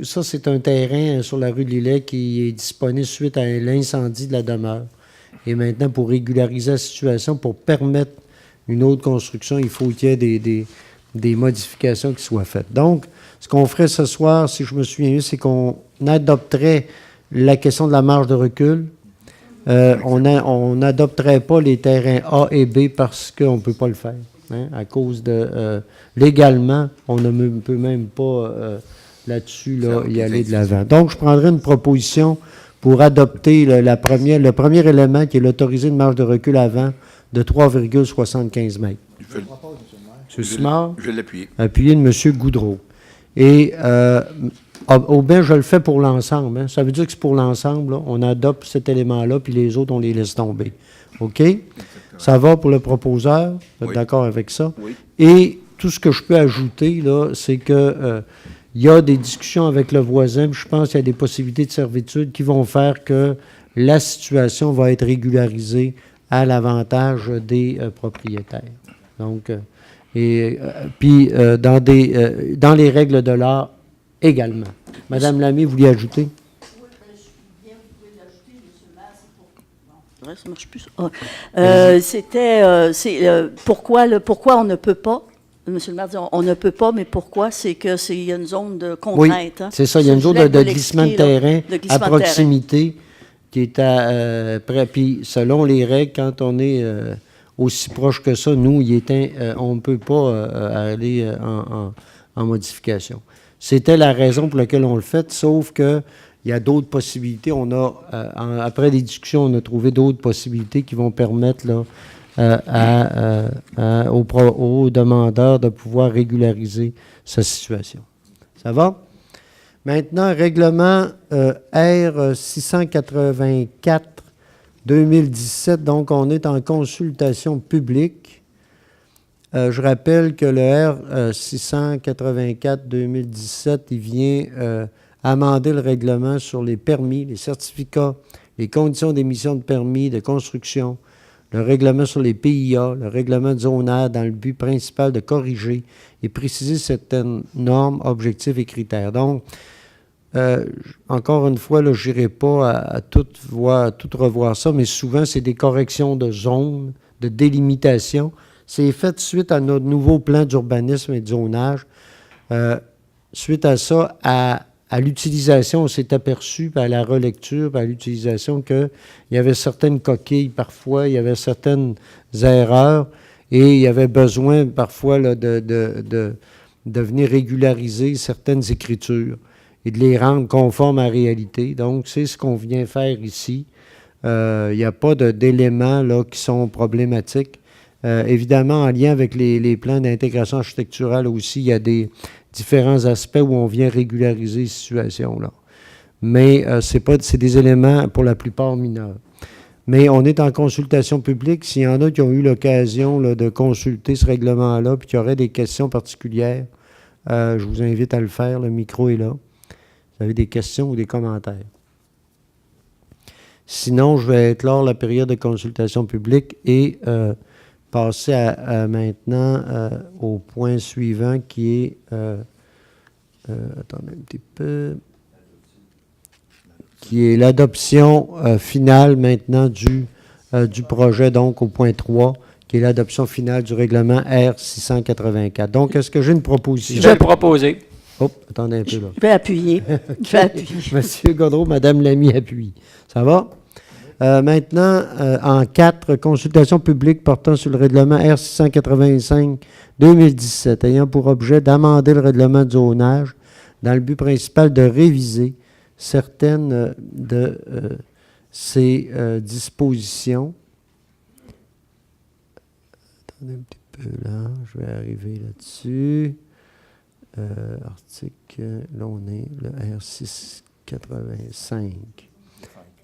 ça, c'est un terrain sur la rue de Lillet qui est disponible suite à l'incendie de la demeure. Et maintenant, pour régulariser la situation, pour permettre une autre construction, il faut qu'il y ait des modifications qui soient faites. Donc, ce qu'on ferait ce soir, si je me souviens bien, c'est qu'on adopterait la question de la marge de recul. On n'adopterait pas les terrains A et B parce qu'on ne peut pas le faire. Hein, à cause de... légalement, on ne peut même pas là-dessus y aller de l'avant. Donc, je prendrai une proposition pour adopter le premier élément qui est l'autoriser une marge de recul avant de 3,75 mètres. M. Simard? Je vais l'appuyer. Appuyé de M. Goudreau. Et au bien, je le fais pour l'ensemble. Hein. Ça veut dire que c'est pour l'ensemble. Là. On adopte cet élément-là, puis les autres, on les laisse tomber. OK? Ça va pour le proposeur? Vous êtes d'accord avec ça? Oui. Et tout ce que je peux ajouter, là, c'est que il y a des discussions avec le voisin, puis je pense qu'il y a des possibilités de servitude qui vont faire que la situation va être régularisée à l'avantage des propriétaires. Donc, dans les règles de l'art également. Madame Lamy, vous voulez ajouter? Oui, je suis bien, vous pouvez l'ajouter, M. le maire, c'est pour... ça marche plus. Pourquoi on ne peut pas? M. le maire dit on ne peut pas, mais pourquoi? C'est qu'il y a une zone de contrainte. Oui, c'est ça, il y a une zone de glissement de terrain à proximité qui est près. Puis selon les règles, quand on est aussi proche que ça, nous, on ne peut pas aller en modification. C'était la raison pour laquelle on le fait, sauf qu'il y a d'autres possibilités. On a, après des discussions, on a trouvé d'autres possibilités qui vont permettre là, aux demandeurs de pouvoir régulariser sa situation. Ça va? Maintenant, règlement R 684-2017, donc on est en consultation publique. Je rappelle que le R 684-2017, il vient amender le règlement sur les permis, les certificats, les conditions d'émission de permis de construction, le règlement sur les PIA, le règlement de zonage dans le but principal de corriger et préciser certaines normes, objectifs et critères. Donc, encore une fois, là, je n'irai pas à tout revoir ça, mais souvent, c'est des corrections de zones, de délimitation. C'est fait suite à notre nouveau plan d'urbanisme et de zonage. Suite à ça, à l'utilisation, on s'est aperçu, à la relecture, à l'utilisation, qu'il y avait certaines coquilles parfois, il y avait certaines erreurs, et il y avait besoin parfois là, de venir régulariser certaines écritures et de les rendre conformes à la réalité. Donc, c'est ce qu'on vient faire ici. Il n'y a pas d'éléments là, qui sont problématiques. Évidemment, en lien avec les plans d'intégration architecturale aussi, il y a des différents aspects où on vient régulariser ces situations-là. Mais c'est des éléments pour la plupart mineurs. Mais on est en consultation publique. S'il y en a qui ont eu l'occasion là, de consulter ce règlement-là, puis qui auraient des questions particulières, je vous invite à le faire. Le micro est là. Vous avez des questions ou des commentaires? Sinon, je vais éclore la période de consultation publique et passer maintenant au point suivant qui est... attendez un petit peu... qui est l'adoption finale maintenant du projet, donc au point 3, qui est l'adoption finale du règlement R 684. Donc, est-ce que j'ai une proposition? Je vais le proposer. Oh, attendez un peu là. Je vais appuyer. Okay. Je vais appuyer. Monsieur Gaudreau, Madame Lamy appuie. Ça va? Maintenant, en 4, consultation publique portant sur le règlement R 685-2017, ayant pour objet d'amender le règlement de zonage dans le but principal de réviser certaines de ces dispositions. Attendez un petit peu là, je vais arriver là-dessus. Article, là on est le R 685.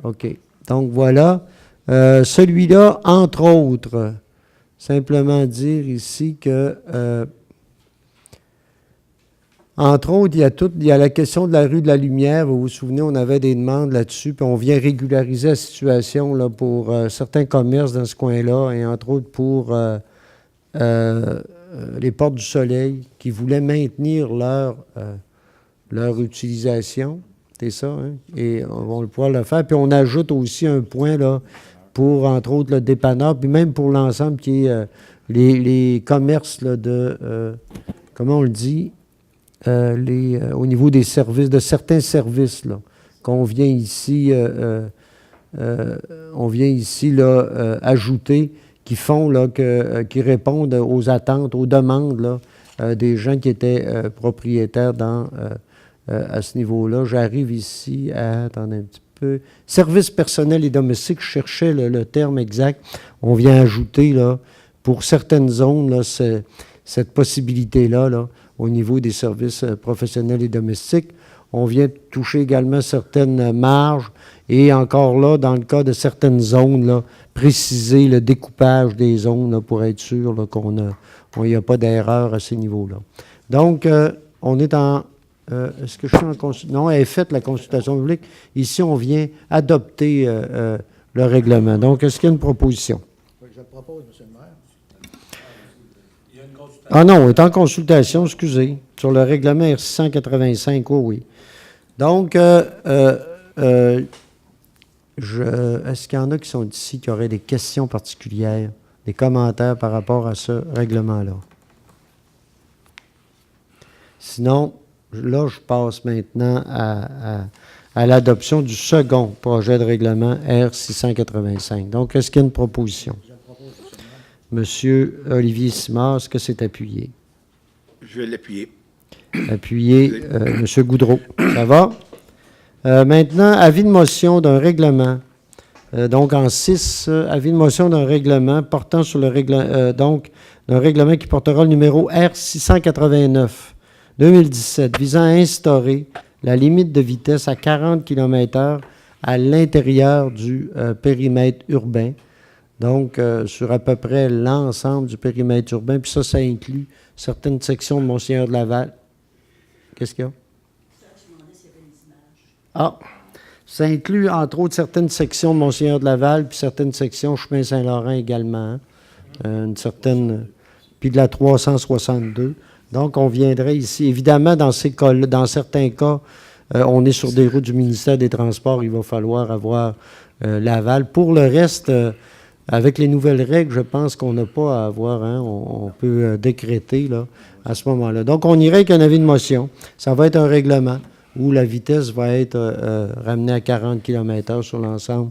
OK. Donc voilà. Celui-là, entre autres, simplement dire ici que entre autres, il y a la question de la rue de la Lumière. Vous vous souvenez, on avait des demandes là-dessus, puis on vient régulariser la situation là, pour certains commerces dans ce coin-là, et entre autres pour les Portes du Soleil, qui voulaient maintenir leur leur utilisation. C'est ça, hein? Et on va pouvoir le faire. Puis on ajoute aussi un point là, pour, entre autres, le dépanneur, puis même pour l'ensemble qui est les commerces là, de, comment on le dit, au niveau des services, de certains services là, qu'on vient ici, là, ajouter, qui font, là, qui répondent aux attentes, aux demandes là, des gens qui étaient propriétaires à ce niveau-là. J'arrive ici à, attendez un petit peu, services personnels et domestiques, je cherchais le terme exact. On vient ajouter, là, pour certaines zones, là, cette possibilité-là, là, au niveau des services professionnels et domestiques. On vient toucher également certaines marges et encore là, dans le cas de certaines zones, là, préciser le découpage des zones là, pour être sûr là, qu'il n'y a pas d'erreur à ces niveaux-là. Donc, on est en... est-ce que je suis en consultation? Non, elle est faite, la consultation publique. Ici, on vient adopter le règlement. Donc, est-ce qu'il y a une proposition? Je propose, M. le maire. Ah non, on est en consultation, excusez, sur le règlement R685, oui. Donc, est-ce qu'il y en a qui sont ici qui auraient des questions particulières, des commentaires par rapport à ce règlement-là? Sinon, là, je passe maintenant à l'adoption du second projet de règlement R685. Donc, est-ce qu'il y a une proposition? Monsieur Olivier Simard, est-ce que c'est appuyé? Je vais l'appuyer. Appuyé, Monsieur Goudreau. Ça va? Maintenant, avis de motion d'un règlement. Donc, en 6, avis de motion d'un règlement portant sur le règlement, donc, d'un règlement qui portera le numéro R689-2017, visant à instaurer la limite de vitesse à 40 km/h à l'intérieur du périmètre urbain. Donc, sur à peu près l'ensemble du périmètre urbain. Puis ça inclut certaines sections de Monseigneur-de-Laval. Qu'est-ce qu'il y a? Ah! Ça inclut, entre autres, certaines sections de Monseigneur-de-Laval, puis certaines sections Chemin Saint-Laurent également. Une certaine... Puis de la 362. Donc, on viendrait ici. Évidemment, dans ces cas, dans certains cas, on est sur des routes du ministère des Transports. Il va falloir avoir l'aval. Pour le reste... avec les nouvelles règles, je pense qu'on n'a pas à avoir, hein, on peut décréter là, à ce moment-là. Donc, on irait avec un avis de motion. Ça va être un règlement où la vitesse va être ramenée à 40 km/h sur l'ensemble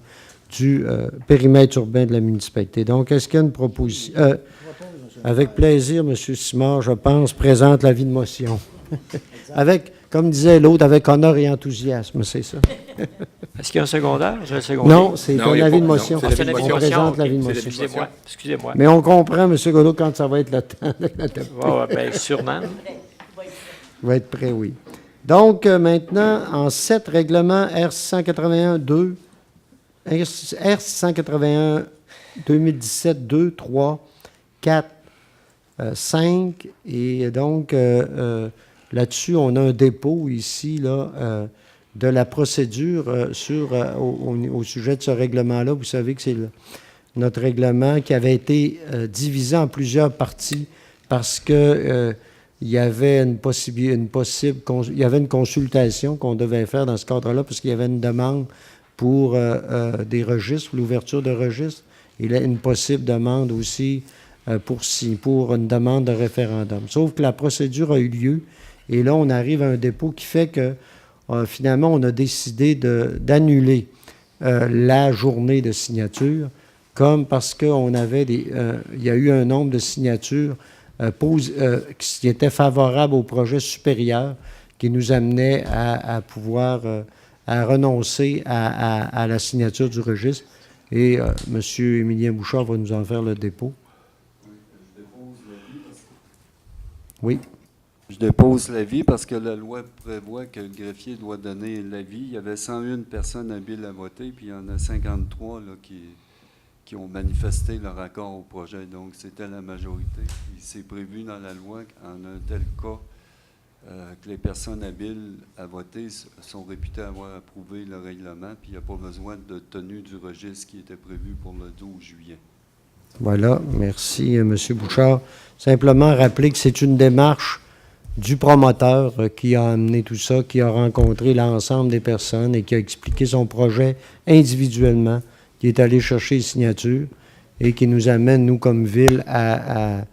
du périmètre urbain de la municipalité. Donc, est-ce qu'il y a une proposition? Avec plaisir, M. Simard, je pense, présente l'avis de motion. Avec, comme disait l'autre, avec honneur et enthousiasme, c'est ça. Est-ce qu'il y a un secondaire? Je le secondaire. Non, c'est un avis de motion. C'est l'avis de On motion. présente l'avis de motion. Excusez-moi. Mais on comprend, M. Godot, quand ça va être le temps de l'adopter. Bien, sûrement. Il va être prêt, oui. Donc, maintenant, en 7, règlement R681-2, R681 2017, 2, 3, 4, 5, et donc, là-dessus, on a un dépôt ici, là, de la procédure au sujet de ce règlement-là. Vous savez que c'est notre règlement qui avait été divisé en plusieurs parties parce que il y avait une consultation qu'on devait faire dans ce cadre-là parce qu'il y avait une demande pour des registres, l'ouverture de registres, et là, une possible demande aussi pour une demande de référendum. Sauf que la procédure a eu lieu et là, on arrive à un dépôt qui fait que finalement, on a décidé d'annuler la journée de signature, comme parce qu'on avait il y a eu un nombre de signatures qui étaient favorables au projet supérieur, qui nous amenait à pouvoir à renoncer à la signature du registre. Et M. Émilien Bouchard va nous en faire le dépôt. Oui. Je dépose l'avis parce que la loi prévoit que le greffier doit donner l'avis. Il y avait 101 personnes habiles à voter, puis il y en a 53 là, qui ont manifesté leur accord au projet. Donc, c'était la majorité. C'est prévu dans la loi qu'en un tel cas, que les personnes habiles à voter sont réputées avoir approuvé le règlement, puis il n'y a pas besoin de tenue du registre qui était prévu pour le 12 juillet. Voilà, merci, M. Bouchard. Simplement rappeler que c'est une démarche du promoteur qui a amené tout ça, qui a rencontré l'ensemble des personnes et qui a expliqué son projet individuellement, qui est allé chercher les signatures et qui nous amène, nous, comme ville, à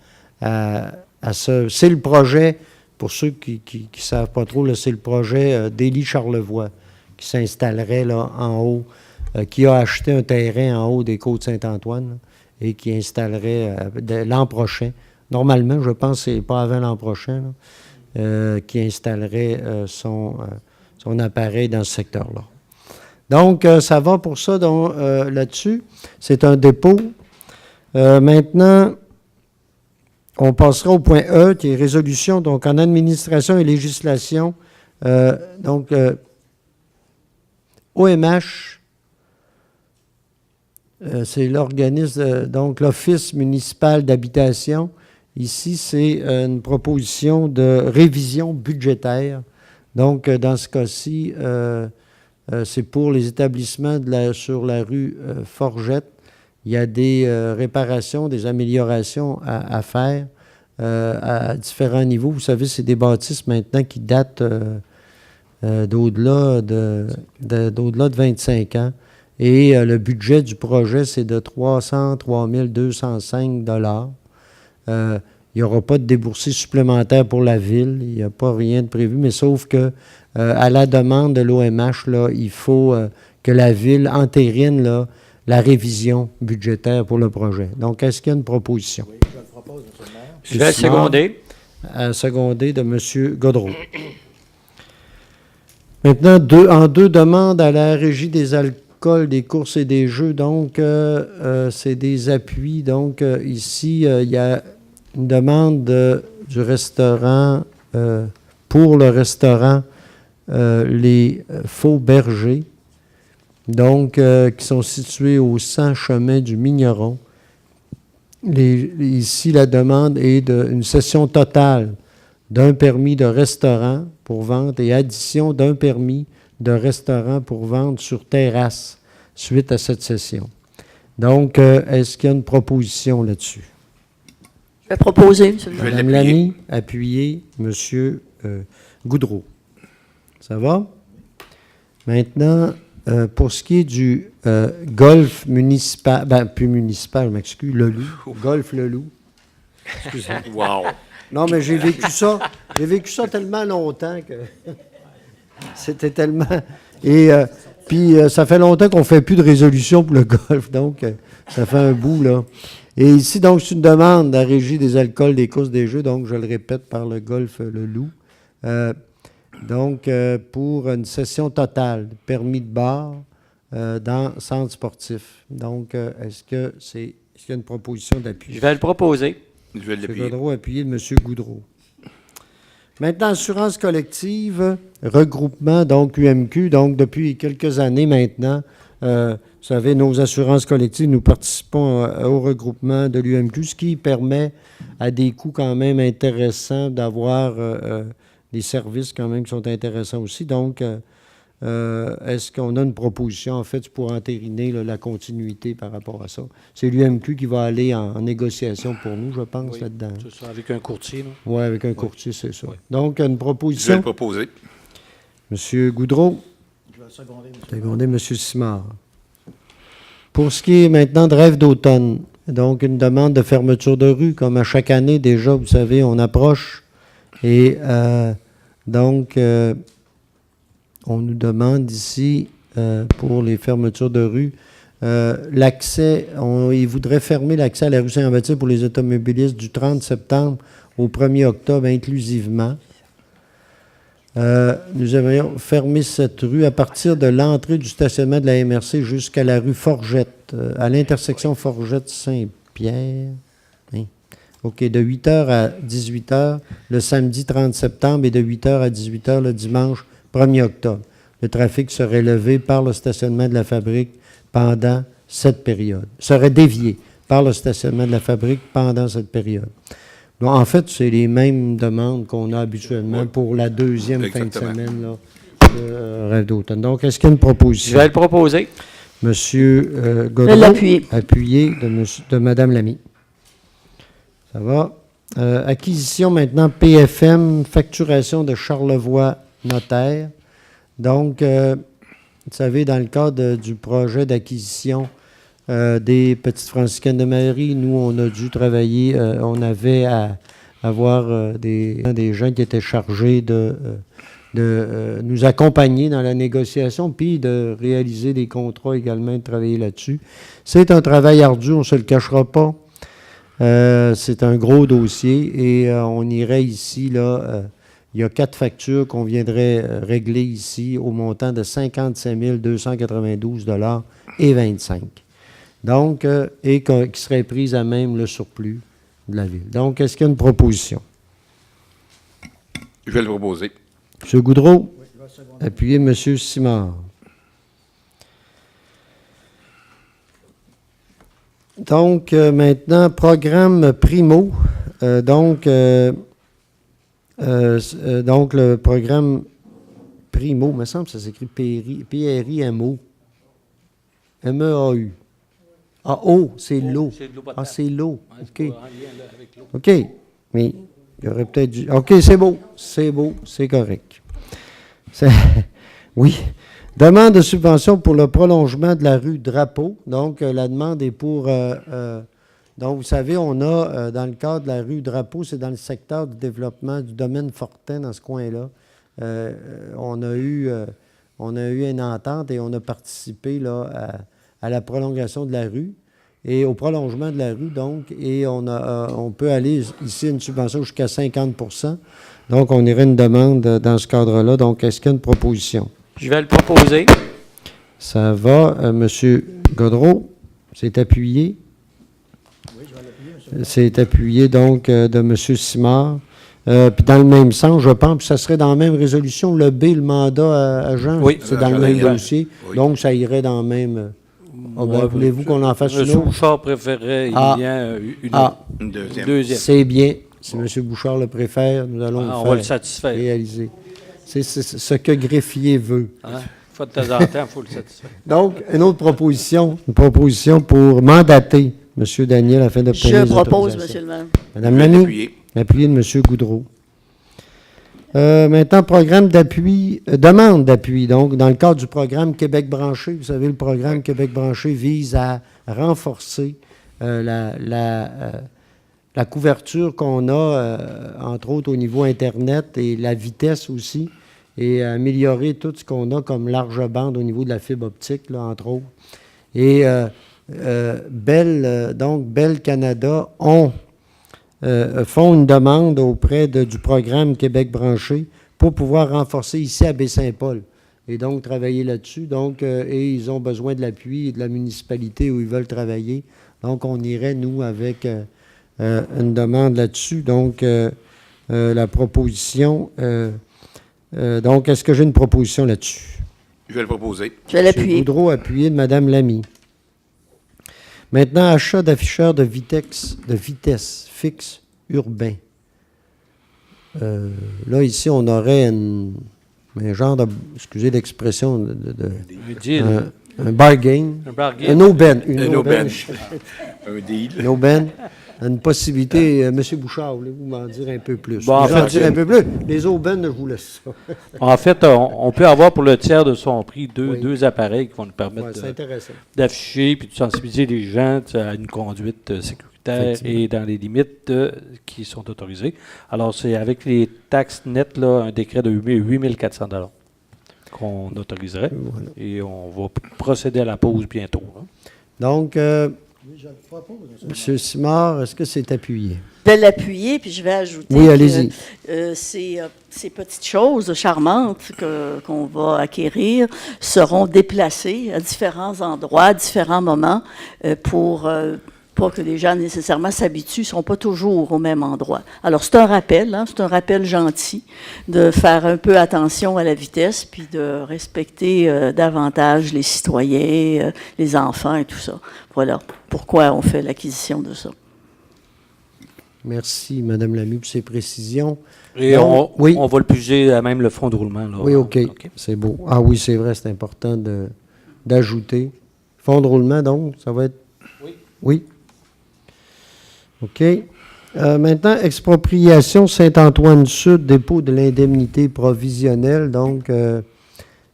ça. C'est le projet, pour ceux qui ne savent pas trop, là, c'est le projet d'Élie Charlevoix qui s'installerait là en haut, qui a acheté un terrain en haut des Côtes-Saint-Antoine là, et qui installerait l'an prochain. Normalement, je pense que ce n'est pas avant l'an prochain, là, qui installerait son appareil dans ce secteur-là. Donc, ça va pour ça là-dessus. C'est un dépôt. Maintenant, on passera au point E, qui est résolution, donc en administration et législation. OMH, c'est l'organisme, donc l'Office municipal d'habitation. Ici, c'est une proposition de révision budgétaire. Donc, dans ce cas-ci, c'est pour les établissements sur la rue Forgette. Il y a des réparations, des améliorations à faire à différents niveaux. Vous savez, c'est des bâtisses maintenant qui datent d'au-delà de 25 ans. Et le budget du projet, c'est de 303 205 $. Il n'y aura pas de déboursés supplémentaires pour la ville. Il n'y a pas rien de prévu, mais sauf que à la demande de l'OMH, là, il faut que la ville entérine là, la révision budgétaire pour le projet. Donc, est-ce qu'il y a une proposition? Oui, je le propose, M. le maire. Je vais seconder. À seconder de M. Godreau. Maintenant, en deux demandes à la Régie des alcools, des courses et des jeux. Donc, c'est des appuis. Donc, ici, il y a une demande du restaurant, pour le restaurant Les Faux Bergers, donc, qui sont situés au 100 chemin du Migneron. Ici, la demande est d'une cession totale d'un permis de restaurant pour vente et addition d'un permis de restaurant pour vente sur terrasse suite à cette cession. Donc, est-ce qu'il y a une proposition là-dessus? Je vais proposer, M. le maire. Madame Lamy, appuyez M. Goudreau. Ça va? Maintenant, pour ce qui est du golf municipal, plus municipal, je m'excuse, le Loup, golf le Loup. Wow! Non, mais j'ai vécu ça tellement longtemps que c'était tellement... Et puis, ça fait longtemps qu'on ne fait plus de résolution pour le golf, donc ça fait un bout, là. Et ici, donc, c'est une demande de la Régie des alcools, des courses, des jeux, donc je le répète, par le golf le Loup. Donc, pour une session totale, permis de bar dans centre sportif. Donc, est-ce qu'il y a une proposition d'appui? Je vais le proposer. Je vais M. l'appuyer. Godreau, appuyé de M. Goudreau. Maintenant, assurance collective, regroupement, donc UMQ. Donc, depuis quelques années maintenant, vous savez, nos assurances collectives, nous participons au regroupement de l'UMQ, ce qui permet à des coûts quand même intéressants d'avoir des services quand même qui sont intéressants aussi. Donc, est-ce qu'on a une proposition, en fait, pour entériner là, la continuité par rapport à ça? C'est l'UMQ qui va aller en négociation pour nous, je pense, là-dedans. C'est ça, avec un courtier, là. Oui, avec un courtier, c'est ça. Oui. Donc, une Je vais proposition. le proposer. M. Goudreau, Je vais le seconder, M. le maire. secondé M. Simard. Pour ce qui est maintenant de rêve d'automne, donc une demande de fermeture de rue, comme à chaque année déjà, vous savez, on approche. Et donc, on nous demande ici, pour les fermetures de rue, l'accès, ils voudraient fermer l'accès à la rue Saint-Baptiste pour les automobilistes du 30 septembre au 1er octobre inclusivement. Nous aimerions fermer cette rue à partir de l'entrée du stationnement de la MRC jusqu'à la rue Forgette, à l'intersection Forgette-Saint-Pierre. Hein? OK, de 8h à 18h le samedi 30 septembre et de 8h à 18h le dimanche 1er octobre. Le trafic serait levé par le stationnement de la fabrique pendant cette période. Serait dévié par le stationnement de la fabrique pendant cette période. Donc, en fait, c'est les mêmes demandes qu'on a habituellement pour la deuxième Exactement. fin de semaine là, de Rêve d'automne. Donc, est-ce qu'il y a une Je proposition? vais le proposer. Monsieur Je Godreau, vais l'appuyer. appuyé de Mme Lamy. Ça va? Acquisition maintenant PFM, facturation de Charlevoix notaire. Donc, vous savez, dans le cadre du projet d'acquisition des Petites Franciscaines de Marie, nous, on a dû travailler, on avait à avoir des gens qui étaient chargés de nous accompagner dans la négociation, puis de réaliser des contrats également, de travailler là-dessus. C'est un travail ardu, on ne se le cachera pas. C'est un gros dossier et on irait ici, là, il y a 4 factures qu'on viendrait régler ici au montant de 55 292 et 25. Donc, et qui serait prise à même le surplus de la ville. Donc, est-ce qu'il y a une proposition? Je vais le proposer. M. Goudreau, appuyez M. Simard. Donc, maintenant, programme Primo. Donc, le programme Primo, il me semble que ça s'écrit P-R-I-M-O. M-E-A-U. Ah, O, c'est l'eau. Ah, c'est l'eau. OK. OK. Mais il y aurait peut-être dû... OK, c'est beau. C'est beau. C'est correct. Oui. Demande de subvention pour le prolongement de la rue Drapeau. Donc, la demande est pour... donc, vous savez, on a, dans le cadre de la rue Drapeau, c'est dans le secteur du développement du domaine Fortin, dans ce coin-là. On a eu une entente et on a participé là, à la prolongation de la rue et au prolongement de la rue, donc, et on peut aller ici une subvention jusqu'à 50 %. Donc, on irait une demande dans ce cadre-là. Donc, est-ce qu'il y a une proposition? Je vais le proposer. Ça va. M. Godreau, c'est appuyé. Oui, je vais l'appuyer, monsieur. C'est appuyé, donc, de M. Simard. Puis dans le même sens, je pense, puis ça serait dans la même résolution, le B, le mandat à Jean, Oui, c'est dans le même Jean. dossier. Oui. Donc, ça irait dans le même... Moi, voulez-vous qu'on en fasse une M. autre? Bouchard préférerait Une deuxième. deuxième. C'est bien. Si M. Bouchard le préfère, nous allons On le va le faire satisfaire. réaliser. C'est ce que greffier veut. Hein? Faut de temps en temps, il faut le satisfaire. Donc, une autre proposition, pour mandater M. Daniel afin d'obtenir Je les propose, autorisations. monsieur le maire. Madame Je vais Lamy, l'appuyer. appuyé de M. Goudreau. Maintenant, programme d'appui, demande d'appui. Donc, dans le cadre du programme Québec branché, vous savez, le programme Québec branché vise à renforcer la couverture qu'on a, entre autres au niveau Internet et la vitesse aussi, et améliorer tout ce qu'on a comme large bande au niveau de la fibre optique, là, entre autres. Et Bell Canada font une demande auprès du programme Québec branché pour pouvoir renforcer ici à Baie-Saint-Paul et donc travailler là-dessus. Donc, et ils ont besoin de l'appui de la municipalité où ils veulent travailler. Donc, on irait, nous, avec une demande là-dessus. Donc, la proposition... donc, est-ce que j'ai une proposition là-dessus? Je vais le proposer. Je vais M. l'appuyer. Goudreau, appuyé de Mme Lamy. Maintenant, achat d'afficheurs de vitesse fixe urbain. Là, ici, on aurait un genre de, excusez l'expression, Un deal. un bargain, Un bargain. une aubaine. Un aubaine. Un deal. Une aubaine. Une possibilité. M. Bouchard, voulez-vous m'en dire un peu plus? Bon, en Vous en fait, dire un peu plus. Les aubaines, je vous laisse ça. En fait, on peut avoir pour le tiers de son prix deux appareils qui vont nous permettre Ouais, c'est intéressant. d'afficher puis de sensibiliser les gens à une conduite sécuritaire et dans les limites qui sont autorisées. Alors, c'est avec les taxes nettes, là, un décret de 8 400 $ qu'on autoriserait. Voilà. Et on va procéder à la pause bientôt. Hein. Donc, Oui, je le propose, monsieur. M. Simard, est-ce que c'est appuyé? Je vais l'appuyer, puis je vais ajouter Oui, que, allez-y. ces petites choses charmantes qu'on va acquérir seront déplacées à différents endroits, à différents moments, pour pas que les gens nécessairement s'habituent, ne sont pas toujours au même endroit. Alors, c'est un rappel gentil de faire un peu attention à la vitesse, puis de respecter davantage les citoyens, les enfants et tout ça. Voilà pourquoi on fait l'acquisition de ça. Merci, Mme Lamy, pour ces précisions. Et Donc, oui. on va le puger à même le fond de roulement. Là. Oui, OK. C'est beau. Ah oui, c'est vrai, c'est important d'ajouter. Fond de roulement, donc, ça va être... Oui. OK. Maintenant, expropriation Saint-Antoine-Sud, dépôt de l'indemnité provisionnelle. Donc,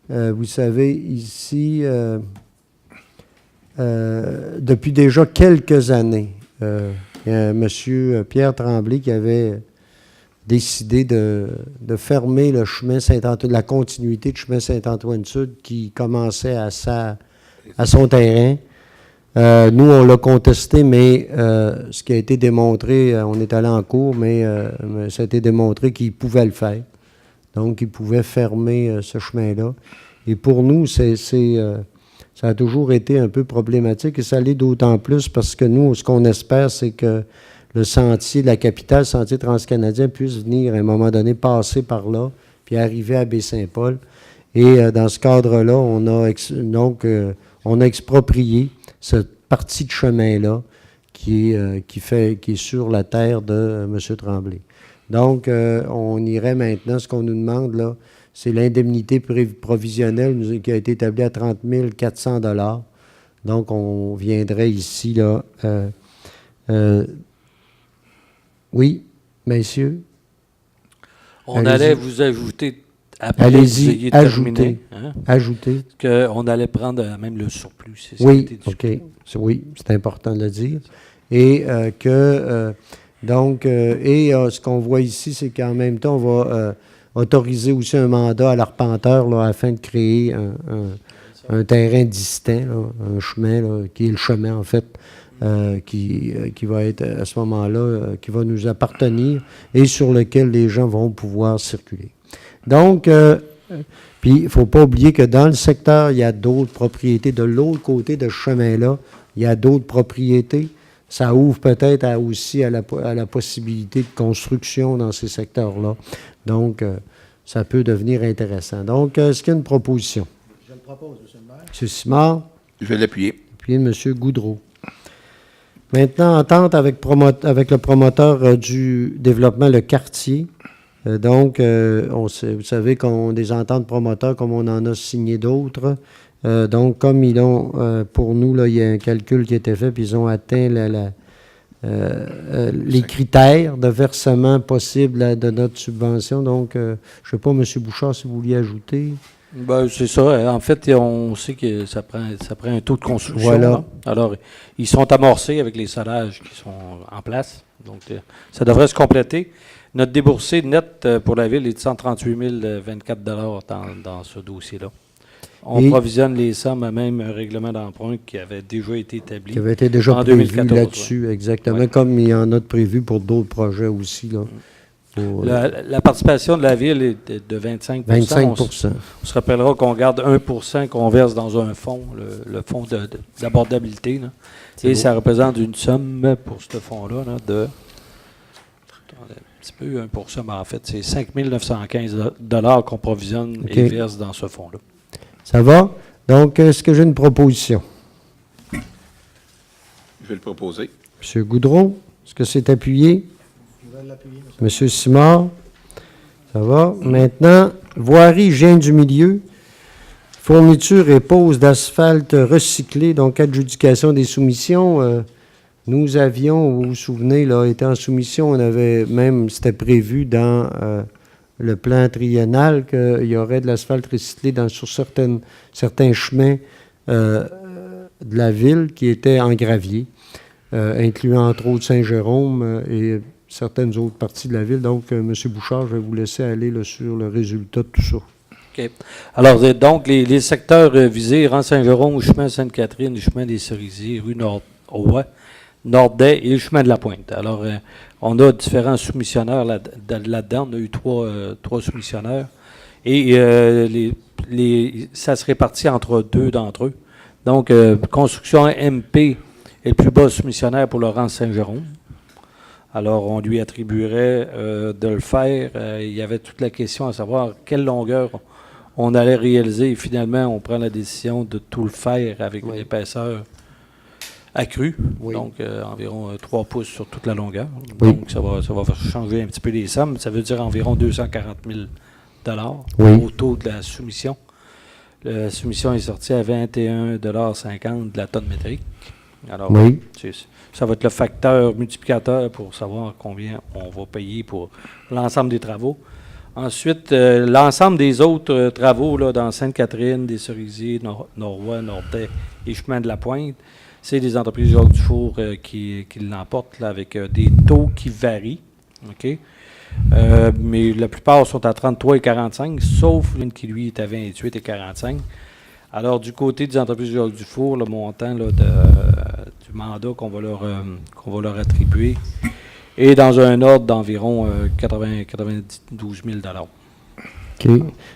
vous savez, ici, depuis déjà quelques années, il y a M. Pierre Tremblay qui avait décidé de fermer le chemin Saint-Antoine, la continuité du chemin Saint-Antoine-Sud qui commençait à son terrain. Nous, on l'a contesté, mais ce qui a été démontré, on est allé en cours, mais ça a été démontré qu'il pouvait le faire. Donc, il pouvait fermer ce chemin-là. Et pour nous, ça a toujours été un peu problématique, et ça l'est d'autant plus parce que nous, ce qu'on espère, c'est que le sentier de la capitale, le sentier transcanadien, puisse venir à un moment donné passer par là, puis arriver à Baie-Saint-Paul. Et dans ce cadre-là, on a exproprié cette partie de chemin-là qui est sur la terre de M. Tremblay. Donc, on irait maintenant, ce qu'on nous demande là, c'est l'indemnité provisionnelle qui a été établie à 30 400 $. Donc, on viendrait ici, là. Oui, messieurs? On allait vous ajouter, après allez-y, ajoutez. Hein, Ajoutez. qu'on allait prendre même le surplus. Oui, OK. Oui, c'est important de le dire. Et ce qu'on voit ici, c'est qu'en même temps, on va autoriser aussi un mandat à l'arpenteur là, afin de créer un terrain distinct, là, un chemin, là, qui est le chemin, en fait, qui va être à ce moment-là, qui va nous appartenir et sur lequel les gens vont pouvoir circuler. Donc, puis il ne faut pas oublier que dans le secteur, il y a d'autres propriétés. De l'autre côté de ce chemin-là, il y a d'autres propriétés. Ça ouvre peut-être aussi à la possibilité de construction dans ces secteurs-là. Donc, ça peut devenir intéressant. Donc, est-ce qu'il y a une proposition? Je le propose, M. le maire. M. Simard? Je vais l'appuyer. Puis M. Goudreau. Maintenant, entente avec le promoteur du développement, le quartier. Donc, vous savez qu'on a des ententes promoteurs comme on en a signé d'autres. Donc, comme ils ont, pour nous, là, il y a un calcul qui a été fait, puis ils ont atteint les critères de versement possible de notre subvention. Donc, je ne sais pas, M. Bouchard, si vous vouliez ajouter. Ben, c'est ça. En fait, on sait que ça prend un taux de construction. Voilà. Là. Alors, ils sont amorcés avec les salages qui sont en place. Donc, ça devrait se compléter. Notre déboursé net pour la ville est de 138 024 $ dans ce dossier-là. On provisionne les sommes à même un règlement d'emprunt qui avait déjà été établi. Qui avait été déjà en prévu 2014, là-dessus, ouais. exactement, Ouais. comme il y en a de prévu pour d'autres projets aussi. Là, La participation de la ville est de 25 25 On se rappellera qu'on garde 1 qu'on verse dans un fonds, le fonds d'abordabilité. Là. Et ça représente une somme pour ce fonds-là là, de... Attendez, un petit peu 1 mais en fait, c'est 5 915 $ qu'on provisionne et verse dans ce fonds-là. Ça va? Donc, est-ce que j'ai une proposition? Je vais le proposer. M. Goudreau, est-ce que c'est appuyé? Je vais l'appuyer, M. M. Simard? Ça va? Maintenant, voirie, hygiène du milieu, fourniture et pose d'asphalte recyclé, donc adjudication des soumissions. Nous avions, vous vous souvenez, là, été en soumission, on avait même, c'était prévu dans le plan triennal qu'il y aurait de l'asphalte recyclé sur certains chemins de la ville qui étaient en gravier, incluant entre autres Saint-Jérôme et certaines autres parties de la ville. Donc, M. Bouchard, je vais vous laisser aller là, sur le résultat de tout ça. OK. Alors, donc, les secteurs visés, rang Saint-Jérôme, chemin Sainte-Catherine, le chemin des Cerisiers, rue Nordet et le chemin de la Pointe. Alors, on a différents soumissionnaires là-dedans. On a eu trois soumissionnaires. Et ça se répartit entre deux d'entre eux. Donc, Construction MP est le plus bas soumissionnaire pour le rang Saint-Jérôme. Alors, on lui attribuerait de le faire. Il y avait toute la question à savoir quelle longueur on allait réaliser. Et finalement, on prend la décision de tout le faire avec une épaisseur accrue. Oui. Donc, environ 3 pouces sur toute la longueur. Oui. Donc, ça va changer un petit peu les sommes. Ça veut dire environ 240 000 $ au taux de la soumission. La soumission est sortie à 21,50 $ de la tonne métrique. Alors, Ça va être le facteur multiplicateur pour savoir combien on va payer pour l'ensemble des travaux. Ensuite, l'ensemble des autres travaux là, dans Sainte-Catherine, des Cerisiers, Norrois, Nortais et Chemin de la Pointe, c'est des entreprises Jacques Dufour qui l'emportent là, avec des taux qui varient. OK? Mais la plupart sont à 33 et 45, sauf une qui, lui, est à 28 et 45. Alors, du côté des entreprises Jacques Dufour, le montant là, du mandat qu'on va leur attribuer est dans un ordre d'environ 92 000 OK.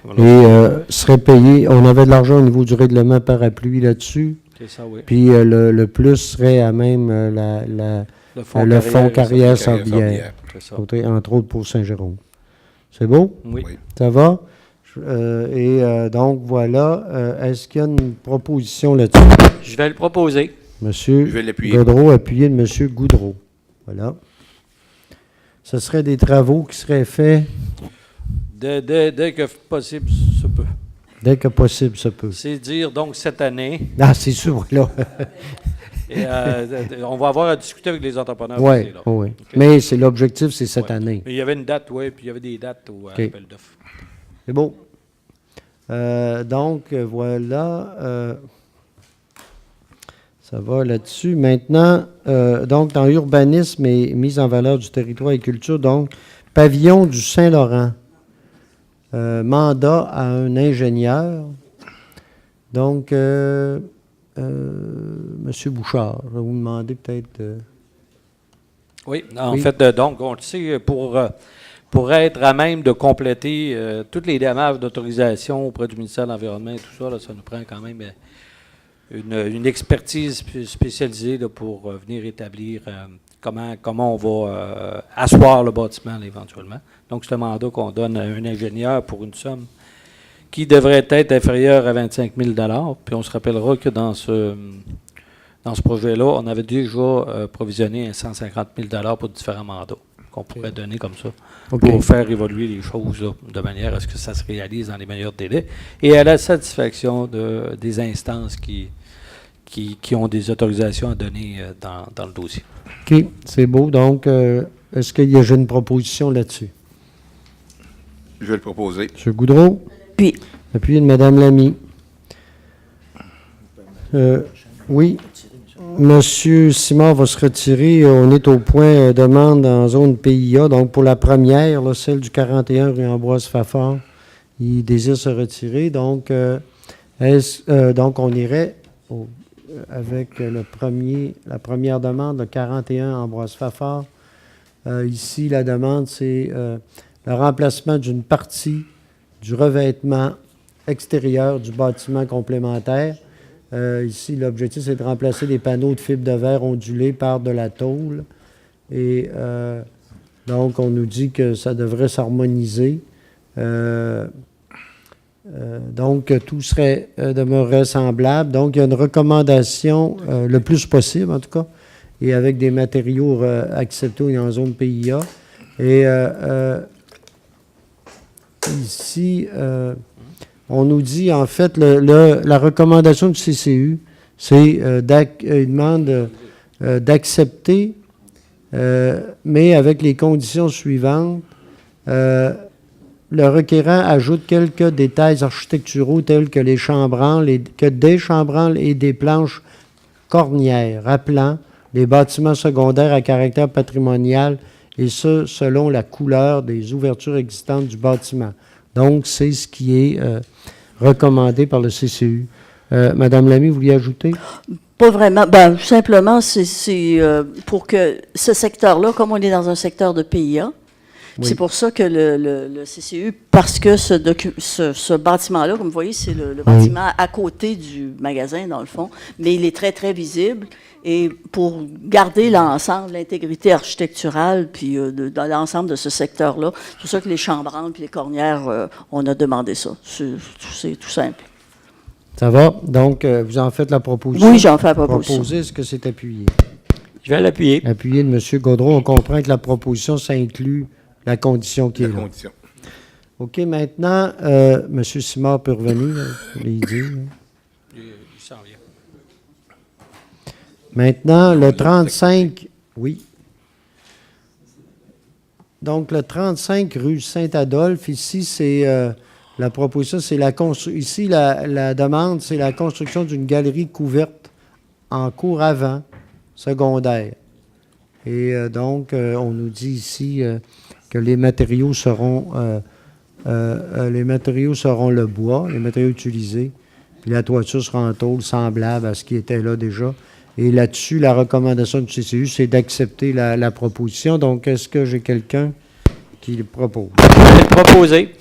Voilà. Et serait payé, on avait de l'argent au niveau du règlement parapluie là-dessus, C'est ça, oui. puis le plus serait à même le fonds carrière Sorbière, C'est ça. entre autres pour Saint-Jérôme. C'est beau? Oui. Oui. Ça va? Donc, voilà. Est-ce qu'il y a une proposition là-dessus? Je vais le proposer. Monsieur Je vais l'appuyer. Gaudreau, appuyé de Monsieur Goudreau. Voilà. Ce serait des travaux qui seraient faits Dès que possible, ça peut. dès que possible, ça peut. C'est dire, donc, cette année, Ah, c'est sûr, là. et, on va avoir à discuter avec les entrepreneurs. Oui, aussi, là. oui. OK. Mais c'est l'objectif, c'est cette Ouais. année. Mais il y avait une date, oui, puis il y avait des dates au appel d'offres. C'est beau. Donc, voilà. Ça va là-dessus. Maintenant, donc, dans urbanisme et mise en valeur du territoire et culture, donc, pavillon du Saint-Laurent. Mandat à un ingénieur. Donc, M. Bouchard, je vais vous demander peut-être... Oui, en Oui. fait, donc, on le sait, pour être à même de compléter toutes les démarches d'autorisation auprès du ministère de l'Environnement et tout ça, là, ça nous prend quand même une expertise spécialisée là, pour venir établir comment on va asseoir le bâtiment là, éventuellement. Donc, c'est un mandat qu'on donne à un ingénieur pour une somme qui devrait être inférieure à 25 000 $. Puis on se rappellera que dans ce projet-là, on avait déjà provisionné un 150 000 $ pour différents mandats qu'on pourrait donner comme ça OK. pour faire évoluer les choses là, de manière à ce que ça se réalise dans les meilleurs délais et à la satisfaction des instances qui ont des autorisations à donner dans le dossier. OK, c'est beau. Donc, est-ce qu'il y a une proposition là-dessus? Je vais le proposer. M. Goudreau? Puis, Appuyé de Mme Lamy. Oui. Monsieur Simard va se retirer. On est au point demande en zone PIA. Donc, pour la première, là, celle du 41 rue Ambroise Fafard, il désire se retirer. Donc, donc on irait avec la première demande, le 41 Ambroise Fafard. Ici, la demande, c'est le remplacement d'une partie du revêtement extérieur du bâtiment complémentaire. Ici, l'objectif, c'est de remplacer les panneaux de fibre de verre ondulés par de la tôle. Et donc, on nous dit que ça devrait s'harmoniser. Donc, tout demeurerait semblable. Donc, il y a une recommandation, le plus possible en tout cas, et avec des matériaux acceptés en zone PIA. Et ici, on nous dit, en fait, la recommandation du CCU, c'est il demande d'accepter, mais avec les conditions suivantes. Le requérant ajoute quelques détails architecturaux tels que des chambranles et des planches cornières, rappelant les bâtiments secondaires à caractère patrimonial, et ce, selon la couleur des ouvertures existantes du bâtiment. Donc, c'est ce qui est recommandé par le CCU. Madame Lamy, vous vouliez ajouter? pas vraiment. Ben, simplement, c'est pour que ce secteur-là, comme on est dans un secteur de PIA, Oui. c'est pour ça que le CCU, parce que ce bâtiment-là, comme vous voyez, c'est le bâtiment à côté du magasin, dans le fond, mais il est très, très visible. Et pour garder l'ensemble, l'intégrité architecturale, puis dans l'ensemble de ce secteur-là, c'est pour ça que les chambranles puis les cornières, on a demandé ça. C'est tout simple. Ça va? Donc, vous en faites la proposition? Oui, j'en fais la proposition. Proposer, est-ce que c'est appuyé? Je vais l'appuyer. Appuyé de M. Gaudreau. On comprend que la proposition, ça inclut la condition qui est La là. condition. OK, maintenant, M. Simard peut revenir, là, je l'ai dit. Là. Il s'en vient. Maintenant, le 35, oui. Donc, le 35 rue Saint-Adolphe, ici, c'est la proposition, c'est ici, la demande, c'est la construction d'une galerie couverte en cour avant, secondaire. Et donc, on nous dit ici que les matériaux seront le bois, les matériaux utilisés, puis la toiture sera en tôle semblable à ce qui était là déjà. Et là-dessus, la recommandation du CCU, c'est d'accepter la proposition. Donc, est-ce que j'ai quelqu'un qui le propose? Je vais le proposer.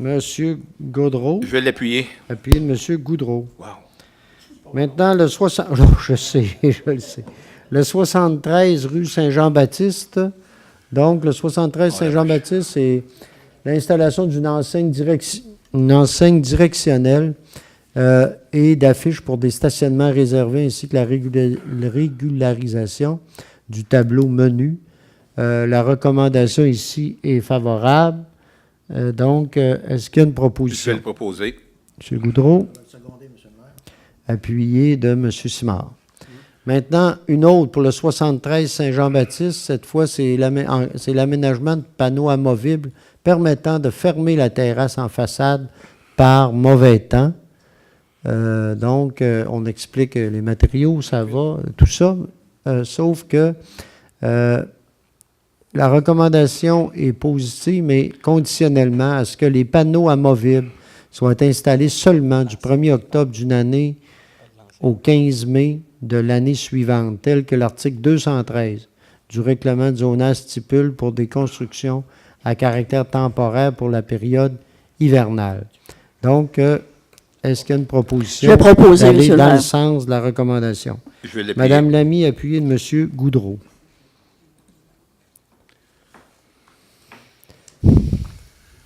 Monsieur Gaudreau, Je vais l'appuyer. appuyé de Monsieur Goudreau. Wow. Maintenant, le 60... Oh, je sais, je le sais. Le 73 rue Saint-Jean-Baptiste. Donc, le 73 Saint-Jean-Baptiste, c'est l'installation d'une enseigne directionnelle et d'affiches pour des stationnements réservés ainsi que la régularisation du tableau menu. La recommandation ici est favorable. Donc, est-ce qu'il y a une Je proposition? vais le proposer. M. Goudreau, Je vais le seconder, M. le maire. appuyé de M. Simard. Maintenant, une autre pour le 73 Saint-Jean-Baptiste. Cette fois, c'est l'aménagement de panneaux amovibles permettant de fermer la terrasse en façade par mauvais temps. Donc, on explique les matériaux, ça va, tout ça, sauf que la recommandation est positive, mais conditionnellement à ce que les panneaux amovibles soient installés seulement du 1er octobre d'une année au 15 mai de l'année suivante, tel que l'article 213 du règlement de zonage stipule pour des constructions à caractère temporaire pour la période hivernale. Donc, est-ce qu'il y a une proposition Je vais proposer, d'aller Monsieur le dans maire. le sens de la recommandation? Je vais l'appuyer. Madame Lamy, appuyée de M. Goudreau.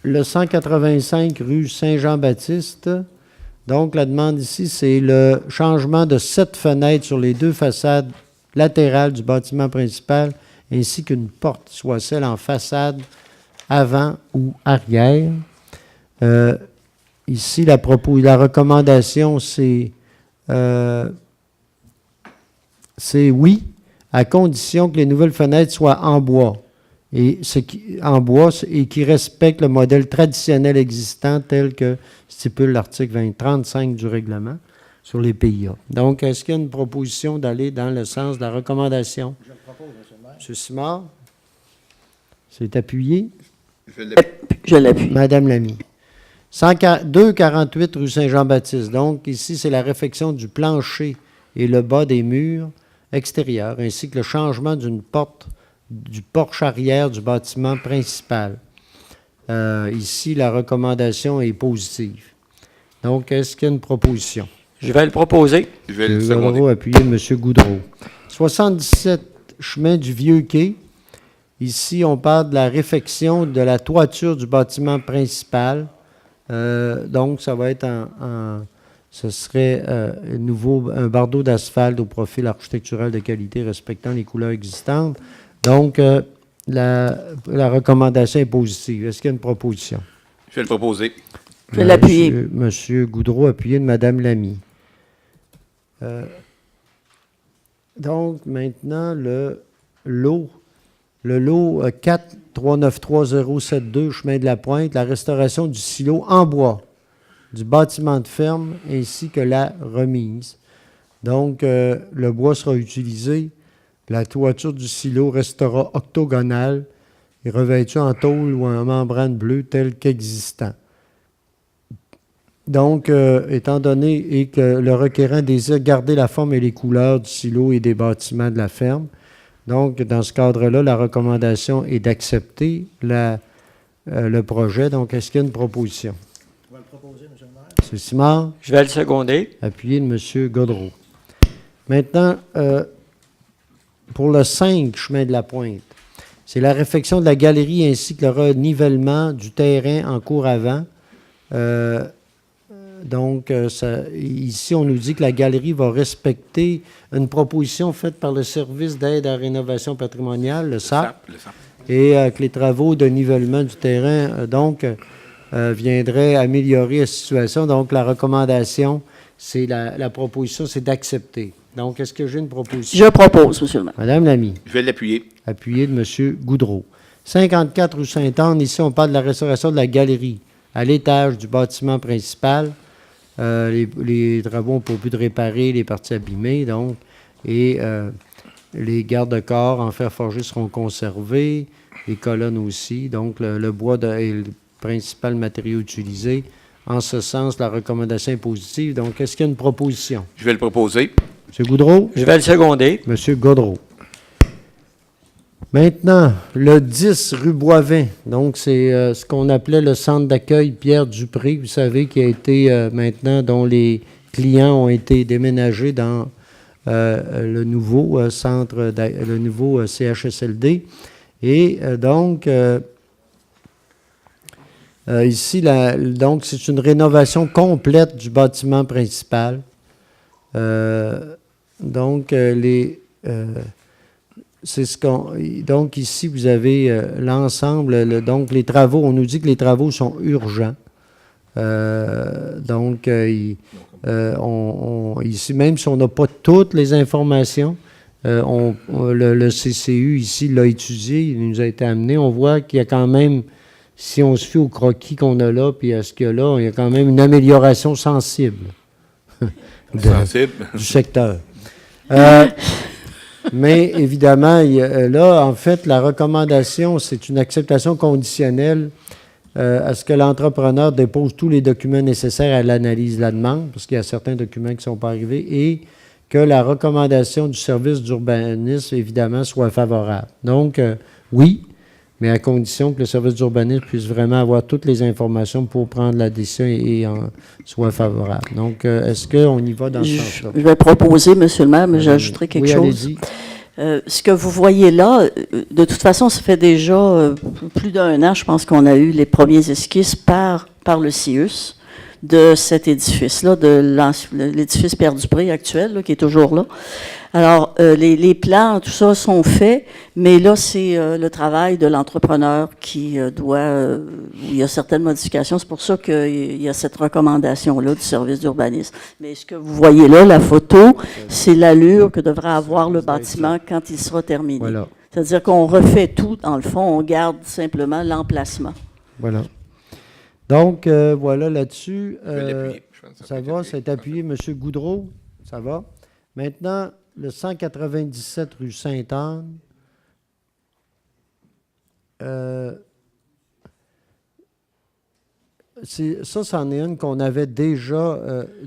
Le 185 rue Saint-Jean-Baptiste. Donc, la demande ici, c'est le changement de 7 fenêtres sur les 2 façades latérales du bâtiment principal, ainsi qu'une porte, soit celle en façade avant ou arrière. Ici, la recommandation, c'est oui, à condition que les nouvelles fenêtres soient en bois. Et qui respectent le modèle traditionnel existant tel que stipule l'article 35 du règlement sur les PIA. Donc, est-ce qu'il y a une proposition d'aller dans le sens de la recommandation? Je le propose, M. le maire. M. Simard? C'est appuyé. Je vais l'appuyer. Je l'appuie. Madame Lamy. 248 rue Saint-Jean-Baptiste. Donc, ici, c'est la réfection du plancher et le bas des murs extérieurs, ainsi que le changement d'une porte du porche arrière du bâtiment principal. Ici, la recommandation est positive. Donc, est-ce qu'il y a une proposition? Je vais le proposer. Je vais le M. seconder. Goudreau, appuyé de M. Goudreau. 77 chemin du Vieux-Quai. Ici, on parle de la réfection de la toiture du bâtiment principal. Donc, ça va être ce serait un bardeau d'asphalte au profil architectural de qualité respectant les couleurs existantes. Donc, la recommandation est positive. Est-ce qu'il y a une proposition? Je vais le proposer. Je vais l'appuyer. Monsieur Goudreau, appuyé de Mme Lamy. Donc, maintenant, le lot 4393072, chemin de la Pointe, la restauration du silo en bois du bâtiment de ferme ainsi que la remise. Donc, le bois sera utilisé. La toiture du silo restera octogonale et revêtue en tôle ou en membrane bleue tel qu'existant. Donc, étant donné que le requérant désire garder la forme et les couleurs du silo et des bâtiments de la ferme, donc, dans ce cadre-là, la recommandation est d'accepter le projet. Donc, est-ce qu'il y a une proposition? Je vais le proposer, M. le maire. M. Simard, Je vais le seconder. appuyé de M. Gaudreau. Maintenant, pour le 5, chemin de la Pointe, c'est la réfection de la galerie ainsi que le renivellement du terrain en cour avant. Donc, ici, on nous dit que la galerie va respecter une proposition faite par le Service d'aide à la rénovation patrimoniale, le SAP, Le sang. et que les travaux de nivellement du terrain, viendraient améliorer la situation. Donc, la recommandation, c'est la proposition, c'est d'accepter. Donc, est-ce que j'ai une proposition? Je propose, M. le maire. Madame Lamy, Je vais l'appuyer. appuyé de M. Goudreau. 54 rue Sainte-Anne, ici, on parle de la restauration de la galerie à l'étage du bâtiment principal. Les travaux ont pour but de réparer les parties abîmées, donc, et les garde-corps en fer forgé seront conservés, les colonnes aussi, donc le bois est le principal matériau utilisé. En ce sens, la recommandation est positive. Donc, est-ce qu'il y a une proposition? Je vais le proposer. M. Goudreau? Je vais le seconder. M. Gaudreau. Maintenant, le 10 rue Boivin. Donc, c'est ce qu'on appelait le centre d'accueil Pierre Dupré, vous savez, qui a été maintenant, dont les clients ont été déménagés dans le nouveau centre, le nouveau CHSLD. Et donc, ici, donc, c'est une rénovation complète du bâtiment principal. Donc, c'est ce qu'on. Donc, ici, vous avez l'ensemble. Donc, les travaux, on nous dit que les travaux sont urgents. Donc, ici, même si on n'a pas toutes les informations, le CCU ici l'a étudié, il nous a été amené. On voit qu'il y a quand même, si on se fie au croquis qu'on a là, puis à ce qu'il y a là, il y a quand même une amélioration sensible Sensible. du secteur. Mais évidemment, là, en fait, la recommandation, c'est une acceptation conditionnelle à ce que l'entrepreneur dépose tous les documents nécessaires à l'analyse de la demande, parce qu'il y a certains documents qui ne sont pas arrivés, et que la recommandation du service d'urbanisme, évidemment, soit favorable. Donc, oui, mais à condition que le service d'urbanisme puisse vraiment avoir toutes les informations pour prendre la décision et soit favorable. Donc, est-ce qu'on y va dans ce sens-là? Je vais proposer, M. le maire, mais j'ajouterai quelque chose. Allez-y. Ce que vous voyez là, de toute façon, ça fait déjà plus d'un an, je pense qu'on a eu les premiers esquisses par le CIUS de cet édifice-là, de l'édifice Pierre Dupré actuel, là, qui est toujours là. Alors, les plans, tout ça sont faits, mais là, c'est le travail de l'entrepreneur qui doit... il y a certaines modifications, c'est pour ça qu'il y a cette recommandation-là du service d'urbanisme. Mais ce que vous voyez là, la photo, c'est l'allure que devra avoir le bâtiment quand il sera terminé. Voilà. C'est-à-dire qu'on refait tout, dans le fond, on garde simplement l'emplacement. Voilà. Donc, voilà là-dessus. Je vais l'appuyer. Je pense que Ça peut va, être c'est appuyé. M. Goudreau, ça va. Maintenant, le 197 rue Sainte-Anne. Ça, c'en est une qu'on avait déjà,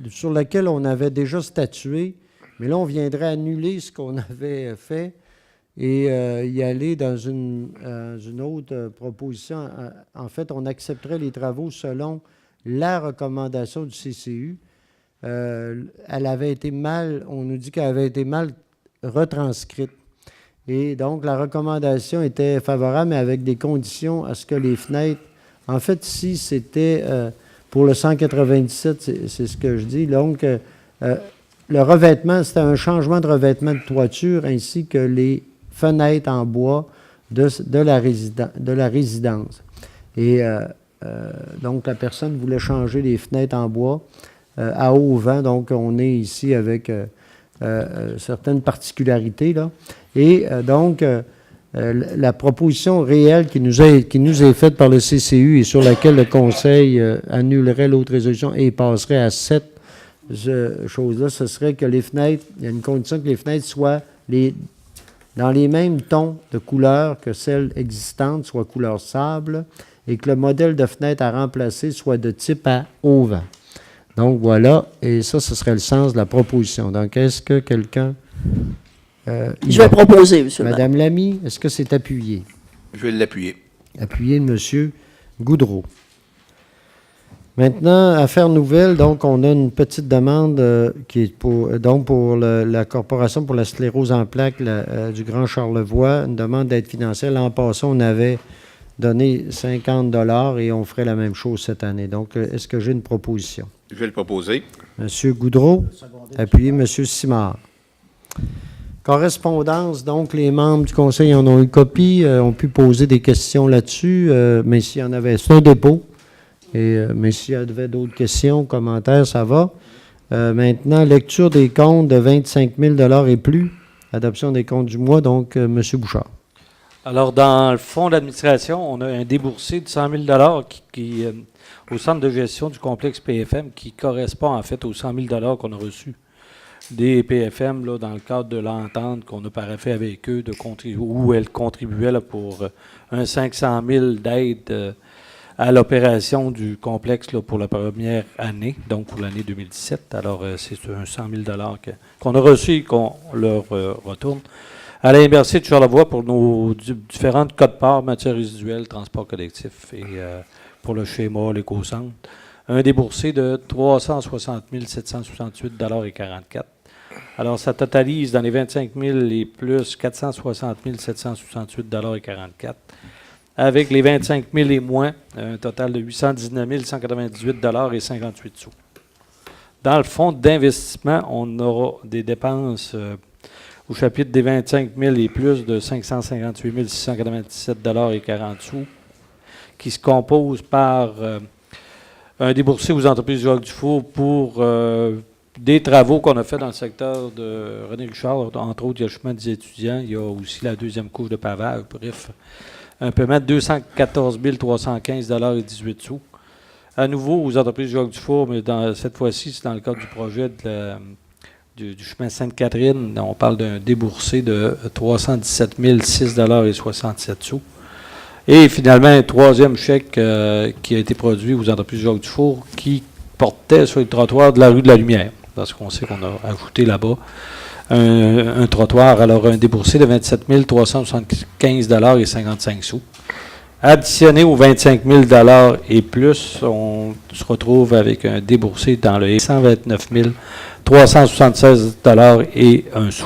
sur laquelle on avait déjà statué, mais là, on viendrait annuler ce qu'on avait fait et y aller dans une autre proposition. En fait, on accepterait les travaux selon la recommandation du CCU. Elle avait été mal, on nous dit qu'elle avait été mal retranscrite. Et donc, la recommandation était favorable, mais avec des conditions à ce que les fenêtres... En fait, si c'était pour le 197, c'est ce que je dis. Donc, le revêtement, c'était un changement de revêtement de toiture ainsi que les fenêtres en bois de la résidence. Et donc, la personne voulait changer les fenêtres en bois à haut vent. Donc, on est ici avec certaines particularités, là. Et donc, la proposition réelle qui nous est faite par le CCU et sur laquelle le Conseil annulerait l'autre résolution et passerait à cette chose-là, ce serait que les fenêtres, il y a une condition que les fenêtres soient dans les mêmes tons de couleur que celles existantes, soit couleur sable, et que le modèle de fenêtre à remplacer soit de type à haut vent. Donc, voilà, et ça, ce serait le sens de la proposition. Donc, est-ce que quelqu'un... Je vais proposer, M. le maire. Madame Lamy, est-ce que c'est appuyé? Je vais l'appuyer. Appuyé de M. Goudreau. Maintenant, affaire nouvelle, donc on a une petite demande qui est pour la Corporation pour la sclérose en plaques du Grand Charlevoix, une demande d'aide financière. L'an passé, on avait donné 50 $ et on ferait la même chose cette année. Donc, est-ce que j'ai une proposition? Je vais le proposer. M. Goudreau, appuyé M. Simard. Correspondance, donc les membres du Conseil en ont eu copie, ont pu poser des questions là-dessus, mais s'il y en avait, c'est un dépôt, mais s'il y avait d'autres questions, commentaires, ça va. Maintenant, lecture des comptes de 25 000 et plus. Adoption des comptes du mois, donc M. Bouchard. Alors, dans le fonds d'administration, on a un déboursé de 100 000 qui au centre de gestion du complexe PFM qui correspond en fait aux 100 000 qu'on a reçus des PFM là, dans le cadre de l'entente qu'on a paraffé avec eux où elles contribuaient là, pour un 500 000 d'aide à l'opération du complexe là, pour la première année, donc pour l'année 2017. Alors, c'est un 100 000 qu'on a reçu et qu'on leur retourne. À l'Université de Charlevoix pour nos différentes codes-parts, matières résiduelles, transport collectif et pour le schéma, l'éco-centre. Un déboursé de 360 768,44 $. Alors, ça totalise dans les 25 000 et plus 460 768,44 $. Avec les 25 000 et moins, un total de 819 198,58 $. Dans le fonds d'investissement, on aura des dépenses au chapitre des 25 000 et plus de 558 697,40 $, qui se compose par un déboursé aux entreprises du Jacques-Dufour pour des travaux qu'on a fait dans le secteur de René Richard. Entre autres, il y a le chemin des étudiants, il y a aussi la deuxième couche de pavage. Bref, un paiement de 214 315,18 $. À nouveau, aux entreprises du Jacques-Dufour, mais cette fois-ci, c'est dans le cadre du projet du chemin Sainte-Catherine. On parle d'un déboursé de 317 006,67 $. Et finalement, un troisième chèque qui a été produit aux entreprises du Jacques-Dufour qui portait sur le trottoir de la rue de la Lumière. Parce qu'on sait qu'on a ajouté là-bas un trottoir. Alors, un déboursé de 27 375,55 $. Additionné aux 25 000 $ et plus, on se retrouve avec un déboursé dans le 129 376,01 $.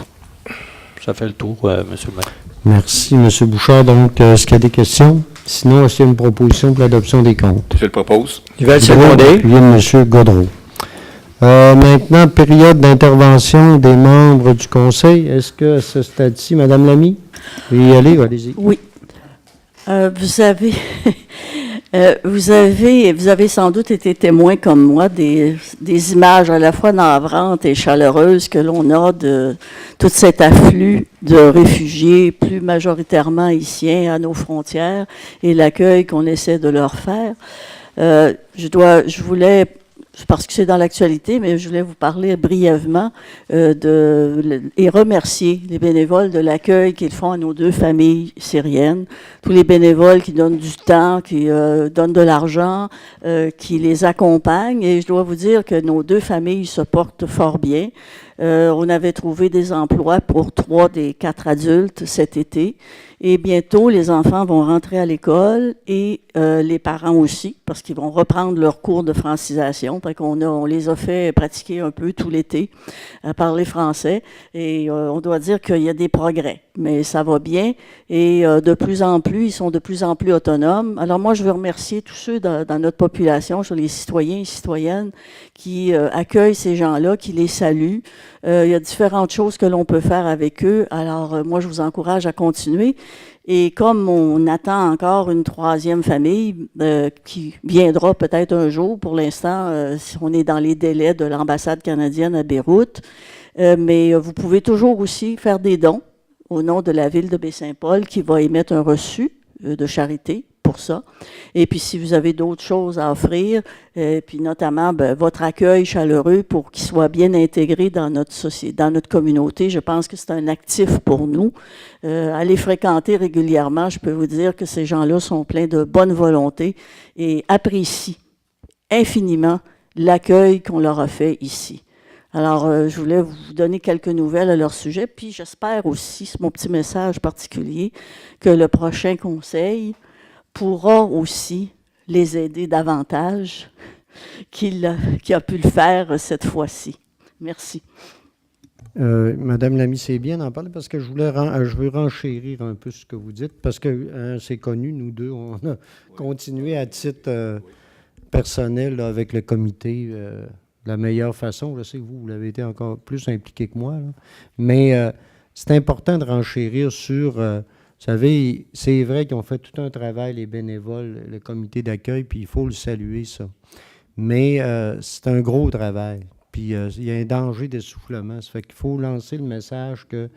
Ça fait le tour, M. le maire. Merci, M. Bouchard. Donc, est-ce qu'il y a des questions? Sinon, est-ce qu'il y a une proposition pour l'adoption des comptes? Je le propose. Je vais le seconder. Puis M. Godreau. Maintenant, période d'intervention des membres du Conseil. Est-ce que à ce stade-ci, Mme Lamy, vous y allez? Allez-y. Oui. Vous avez sans doute été témoin comme moi des images à la fois navrantes et chaleureuses que l'on a de tout cet afflux de réfugiés, plus majoritairement haïtiens, à nos frontières et l'accueil qu'on essaie de leur faire. Je voulais, parce que c'est dans l'actualité, mais je voulais vous parler brièvement et remercier les bénévoles de l'accueil qu'ils font à nos deux familles syriennes, tous les bénévoles qui donnent du temps, qui donnent de l'argent, qui les accompagnent. Et je dois vous dire que nos deux familles se portent fort bien. On avait trouvé des emplois pour 3 des 4 adultes cet été. Et bientôt, les enfants vont rentrer à l'école et les parents aussi, parce qu'ils vont reprendre leur cours de francisation. On les a fait pratiquer un peu tout l'été à parler français. Et on doit dire qu'il y a des progrès, mais ça va bien. Et de plus en plus, ils sont de plus en plus autonomes. Alors moi, je veux remercier tous ceux dans notre population, sur les citoyens et citoyennes qui accueillent ces gens-là, qui les saluent. Il y a différentes choses que l'on peut faire avec eux. Alors moi, je vous encourage à continuer. Et comme on attend encore une 3e famille qui viendra peut-être un jour, pour l'instant, on est dans les délais de l'ambassade canadienne à Beyrouth, mais vous pouvez toujours aussi faire des dons au nom de la ville de Baie-Saint-Paul qui va émettre un reçu de charité pour ça. Et puis, si vous avez d'autres choses à offrir, puis notamment votre accueil chaleureux pour qu'il soit bien intégré dans notre société, dans notre communauté, je pense que c'est un actif pour nous. À les fréquenter régulièrement, je peux vous dire que ces gens-là sont pleins de bonne volonté et apprécient infiniment l'accueil qu'on leur a fait ici. Alors, je voulais vous donner quelques nouvelles à leur sujet, puis j'espère aussi, c'est mon petit message particulier, que le prochain conseil pourra aussi les aider davantage qu'il a pu le faire cette fois-ci. Merci. Madame Lamy, c'est bien d'en parler parce que je veux renchérir un peu ce que vous dites, parce que c'est connu, nous deux, on a continué à titre personnel là, avec le comité de la meilleure façon. Je sais que vous l'avez été encore plus impliqué que moi, là. Mais c'est important de renchérir sur... vous savez, c'est vrai qu'ils ont fait tout un travail, les bénévoles, le comité d'accueil, puis il faut le saluer, ça. Mais c'est un gros travail. Puis il y a un danger d'essoufflement. Ça fait qu'il faut lancer le message que,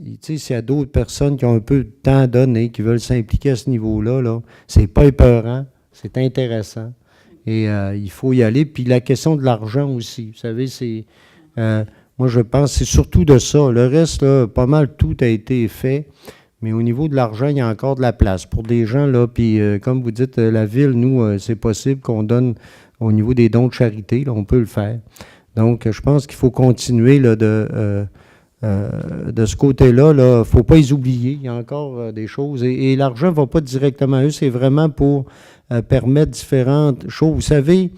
tu sais, s'il y a d'autres personnes qui ont un peu de temps à donner, qui veulent s'impliquer à ce niveau-là, là, c'est pas épeurant, c'est intéressant. Et il faut y aller. Puis la question de l'argent aussi. Vous savez, c'est... moi, je pense que c'est surtout de ça. Le reste, là, pas mal tout a été fait. Mais au niveau de l'argent, il y a encore de la place pour des gens, là. Puis, comme vous dites, la ville, nous, c'est possible qu'on donne au niveau des dons de charité, là, on peut le faire. Donc, je pense qu'il faut continuer là, de ce côté-là. Il ne faut pas les oublier. Il y a encore des choses. Et l'argent ne va pas directement à eux. C'est vraiment pour permettre différentes choses. Vous savez,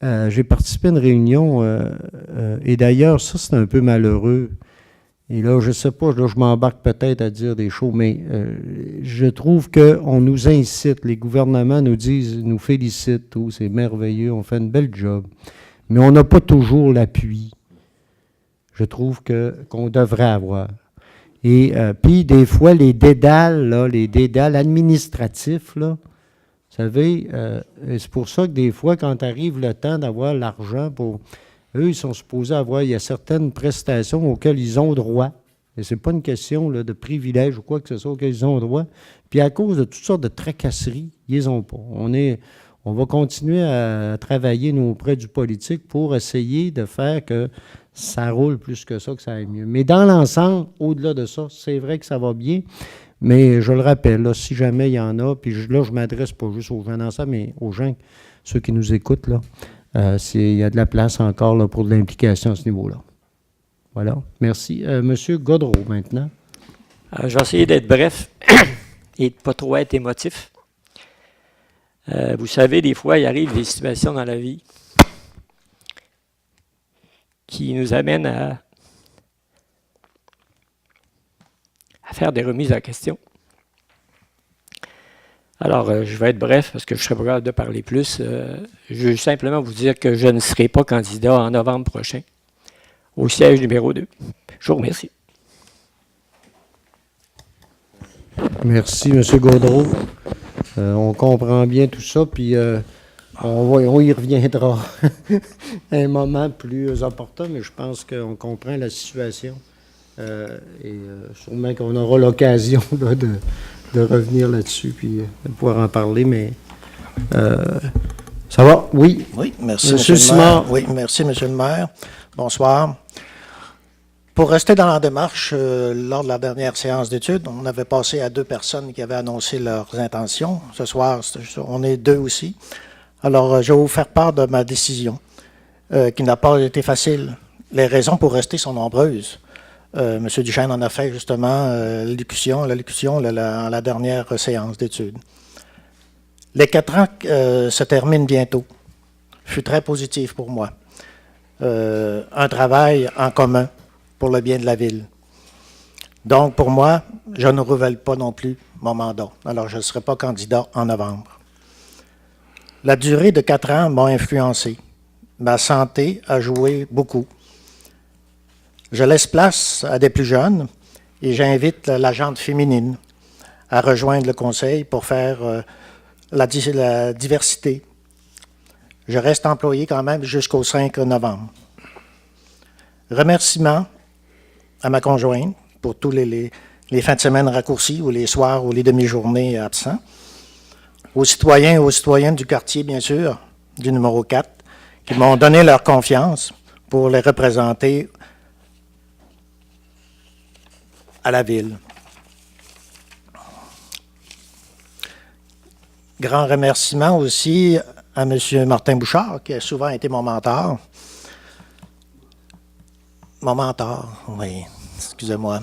j'ai participé à une réunion et d'ailleurs, ça, c'est un peu malheureux. Et là, je ne sais pas, là, je m'embarque peut-être à dire des choses, mais je trouve qu'on nous incite, les gouvernements nous disent, nous félicitent, tout, c'est merveilleux, on fait une belle job. Mais on n'a pas toujours l'appui, je trouve, qu'on devrait avoir. Et puis, des fois, les dédales, là, les dédales administratifs, là, vous savez, c'est pour ça que des fois, quand arrive le temps d'avoir l'argent pour... Eux, ils sont supposés avoir, il y a certaines prestations auxquelles ils ont droit. Et ce n'est pas une question là, de privilège ou quoi que ce soit auxquelles ils ont droit. Puis à cause de toutes sortes de tracasseries, ils les ont pas. On va continuer à travailler, nous, auprès du politique pour essayer de faire que ça roule plus que ça, que ça aille mieux. Mais dans l'ensemble, au-delà de ça, c'est vrai que ça va bien. Mais je le rappelle, là, si jamais il y en a, puis là, je ne m'adresse pas juste aux gens d'ensemble, mais aux gens, ceux qui nous écoutent, là. Il y a de la place encore là, pour de l'implication à ce niveau-là. Voilà. Merci. Monsieur Godreau, maintenant. Je vais essayer d'être bref et de ne pas trop être émotif. Vous savez, des fois, il arrive des situations dans la vie qui nous amènent à faire des remises en question. Alors, je vais être bref parce que je ne serai pas capable de parler plus. Je veux simplement vous dire que je ne serai pas candidat en novembre prochain au siège numéro 2. Je vous remercie. Merci, M. Gaudreau. On comprend bien tout ça, puis on y reviendra à un moment plus opportun, mais je pense qu'on comprend la situation. Et sûrement qu'on aura l'occasion là, de revenir là-dessus, puis de pouvoir en parler, mais ça va? Oui. Oui, merci, Monsieur M. le maire. Simard. Oui, merci, M. le maire. Bonsoir. Pour rester dans la démarche, lors de la dernière séance d'études, on avait passé à 2 personnes qui avaient annoncé leurs intentions. Ce soir, on est 2 aussi. Alors, je vais vous faire part de ma décision, qui n'a pas été facile. Les raisons pour rester sont nombreuses. M. Duchesne en a fait justement l'allocution à la dernière séance d'études. Les 4 ans se terminent bientôt. Fut très positif pour moi. Un travail en commun pour le bien de la ville. Donc, pour moi, je ne renouvelle pas non plus mon mandat. Alors, je ne serai pas candidat en novembre. La durée de 4 ans m'a influencé. Ma santé a joué beaucoup. Je laisse place à des plus jeunes et j'invite la gente féminine à rejoindre le conseil pour faire la diversité. Je reste employé quand même jusqu'au 5 novembre. Remerciements à ma conjointe pour tous les fins de semaine raccourcis ou les soirs ou les demi-journées absents. Aux citoyens et aux citoyennes du quartier, bien sûr, du numéro 4, qui m'ont donné leur confiance pour les représenter à la ville. Grand remerciement aussi à M. Martin Bouchard, qui a souvent été mon mentor. Mon mentor, oui, excusez-moi.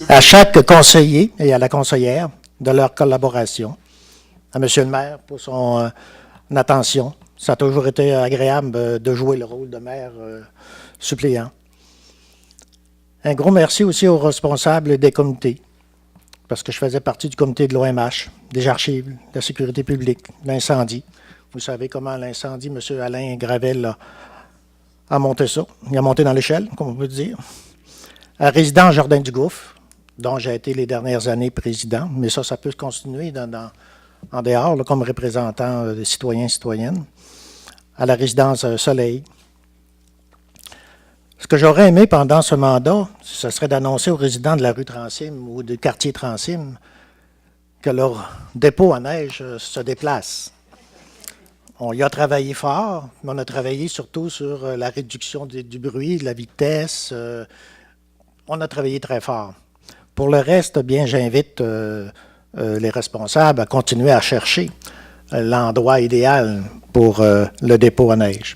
À chaque conseiller et à la conseillère de leur collaboration. À M. le maire pour son attention. Ça a toujours été agréable de jouer le rôle de maire suppléant. Un gros merci aussi aux responsables des comités, parce que je faisais partie du comité de l'OMH, des archives, de la sécurité publique, l'incendie. Vous savez comment l'incendie, M. Alain Gravel a monté ça. Il a monté dans l'échelle, comme on peut dire. À Résident Jardin du Gouffre, dont j'ai été les dernières années président, mais ça peut continuer en dehors, là, comme représentant des citoyens et citoyennes. à la résidence Soleil. Ce que j'aurais aimé pendant ce mandat, ce serait d'annoncer aux résidents de la rue Transime ou du quartier Transime que leur dépôt à neige se déplace. On y a travaillé fort, mais on a travaillé surtout sur la réduction du bruit, de la vitesse. On a travaillé très fort. Pour le reste, bien, j'invite les responsables à continuer à chercher l'endroit idéal pour le dépôt à neige.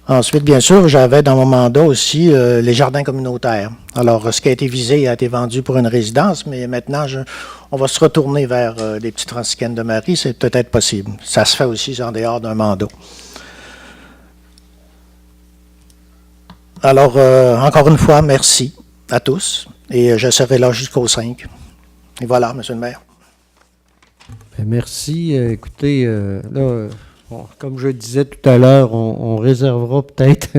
Ensuite, bien sûr, j'avais dans mon mandat aussi les jardins communautaires. Alors, ce qui a été visé a été vendu pour une résidence, mais maintenant, on va se retourner vers les petites franciscaines de Marie, c'est peut-être possible. Ça se fait aussi en dehors d'un mandat. Alors, encore une fois, merci à tous, et je serai là jusqu'au 5. Et voilà, Monsieur le maire. Bien, merci. Écoutez, là, bon, comme je disais tout à l'heure, on réservera peut-être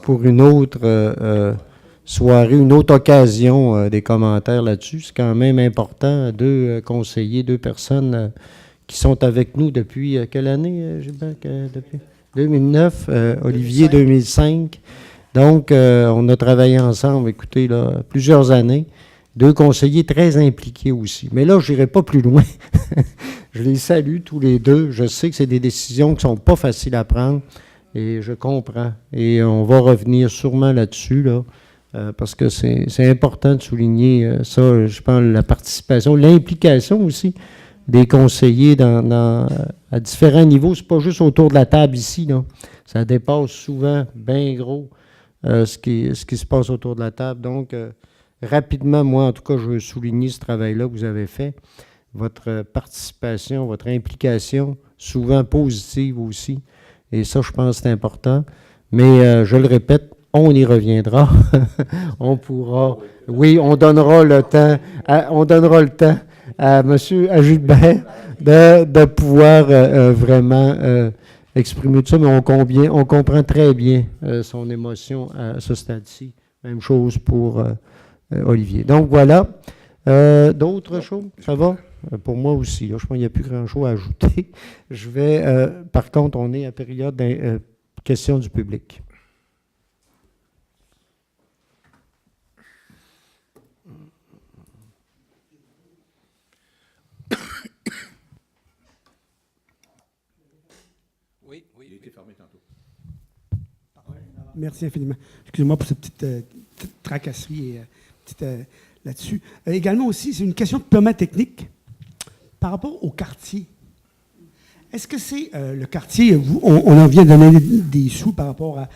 pour une autre soirée, une autre occasion des commentaires là-dessus. C'est quand même important. Deux conseillers, deux personnes qui sont avec nous depuis quelle année, Gilbert? Depuis 2009, Olivier 2005. Donc, on a travaillé ensemble, écoutez, là, plusieurs années. Deux conseillers très impliqués aussi. Mais là, je n'irai pas plus loin. Je les salue tous les deux. Je sais que c'est des décisions qui ne sont pas faciles à prendre et je comprends. Et on va revenir sûrement là-dessus, là, parce que c'est important de souligner ça, je pense, la participation, l'implication aussi des conseillers à différents niveaux. Ce n'est pas juste autour de la table ici, là. Ça dépasse souvent bien gros ce qui se passe autour de la table. Donc, rapidement, moi, en tout cas, je veux souligner ce travail-là que vous avez fait. Votre participation, votre implication, souvent positive aussi. Et ça, je pense que c'est important. Mais je le répète, on y reviendra. On pourra. Oui, on donnera le temps à à Gilbert de pouvoir vraiment exprimer tout ça, mais on comprend très bien son émotion à ce stade-ci. Même chose pour Olivier. Donc voilà. D'autres choses? Ça va? Pour moi aussi. Là, je pense qu'il n'y a plus grand-chose à ajouter. Je vais, par contre, on est à période de questions du public. Oui, oui. Il a été fermé tantôt. Merci infiniment. Excusez-moi pour cette petite tracasserie là-dessus. Également aussi, c'est une question purement technique par rapport au quartier. Est-ce que c'est le quartier, on en vient de donner des sous par rapport à...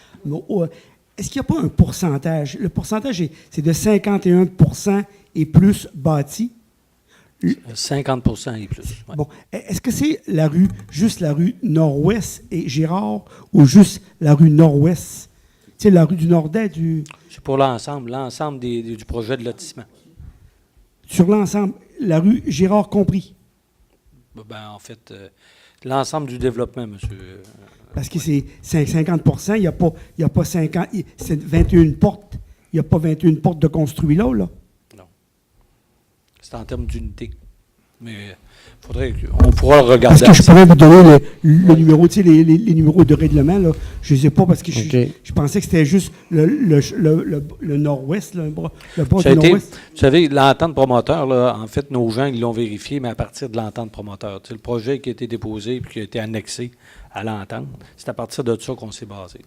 Est-ce qu'il n'y a pas un pourcentage? Le pourcentage, c'est de 51% et plus bâti. 50% et plus. Ouais. Bon, est-ce que c'est juste la rue nord-ouest et Girard ou juste la rue nord-ouest? Tu sais, la rue du Nord-Est C'est pour l'ensemble du projet de lotissement. Sur l'ensemble, la rue Girard compris? Ben, en fait, l'ensemble du développement, monsieur. Parce que c'est 50%, il n'y a pas 50, c'est 21 portes. Il n'y a pas 21 portes de construit là. Non. C'est en termes d'unité. Mais on pourra le regarder. Est-ce que je pourrais vous donner le numéro, tu sais, les numéros de règlement, là? Je ne sais pas parce que je pensais que c'était juste le nord-ouest, le bras du nord-ouest. Vous savez, l'entente promoteur, là, en fait, nos gens, ils l'ont vérifié, mais à partir de l'entente promoteur. Tu sais, le projet qui a été déposé et qui a été annexé à l'entente, c'est à partir de ça qu'on s'est basé.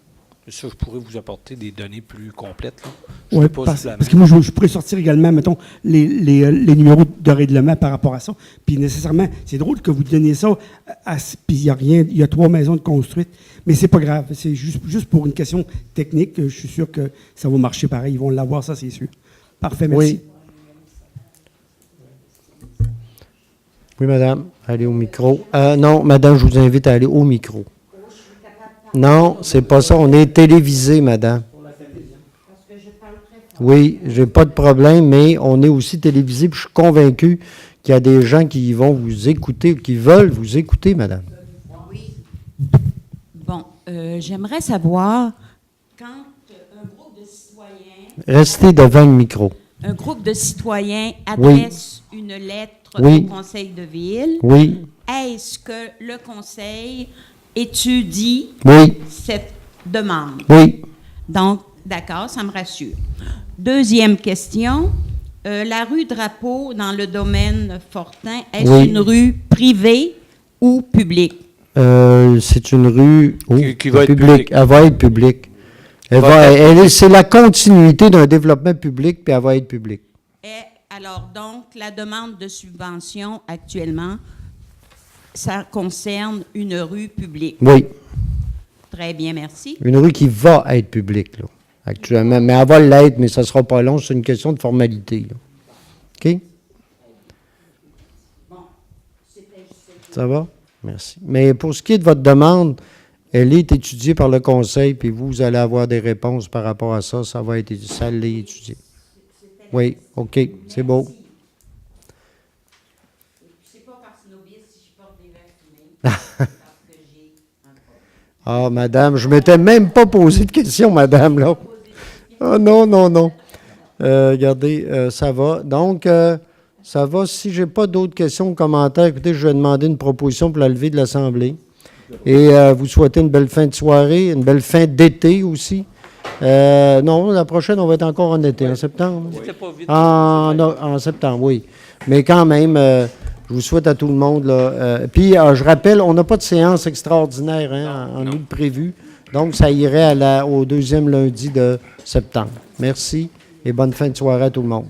Ça, je pourrais vous apporter des données plus complètes. Oui, parce que moi, je pourrais sortir également, mettons, les numéros de règlement par rapport à ça. Puis nécessairement, c'est drôle que vous donniez ça, puis il n'y a rien, il y a 3 maisons de construites, mais c'est pas grave. C'est juste pour une question technique. Je suis sûr que ça va marcher pareil. Ils vont l'avoir, ça, c'est sûr. Parfait, merci. Oui, madame, allez au micro. Non, madame, je vous invite à aller au micro. Non, c'est pas ça. On est télévisé, madame. Oui, j'ai pas de problème, mais on est aussi télévisé. Puis je suis convaincu qu'il y a des gens qui vont vous écouter, qui veulent vous écouter, madame. Oui. Bon, j'aimerais savoir quand un groupe de citoyens... Restez devant le micro. Un groupe de citoyens adresse une lettre au conseil de ville. Oui. Est-ce que le conseil étudie Oui, cette demande. oui. Donc, d'accord, ça me rassure. Deuxième question. La rue Drapeau dans le domaine Fortin, est-ce Oui. une rue privée ou publique? C'est une rue Qui va être publique. Elle va être publique. C'est la continuité d'un développement public, puis elle va être publique. Et alors, donc, la demande de subvention actuellement, ça concerne une rue publique. Oui, Très bien, merci. une rue qui va être publique, là, actuellement. Mais elle va l'être, mais ça ne sera pas long, c'est une question de formalité. Là. OK? Ça va? Merci. Mais pour ce qui est de votre demande, elle est étudiée par le conseil, puis vous allez avoir des réponses par rapport à ça. Ça va être ça l'est étudié. Oui, OK, c'est beau. C'est pas par snobisme si je porte des verres fumés, parce que j'ai un Ah, madame, je ne m'étais même pas posé de question, madame, là. Ah, non, non, non. Regardez, ça va. Donc, ça va. Si je n'ai pas d'autres questions ou commentaires, écoutez, je vais demander une proposition pour la levée de l'Assemblée. Et vous souhaitez une belle fin de soirée, une belle fin d'été aussi. Non, la prochaine, on va être encore en été, en septembre. C'était pas vite. En septembre, oui. Mais quand même, je vous souhaite à tout le monde, là. Puis, je rappelle, on n'a pas de séance extraordinaire en août prévu. Donc, ça irait au deuxième lundi de septembre. Merci et bonne fin de soirée à tout le monde.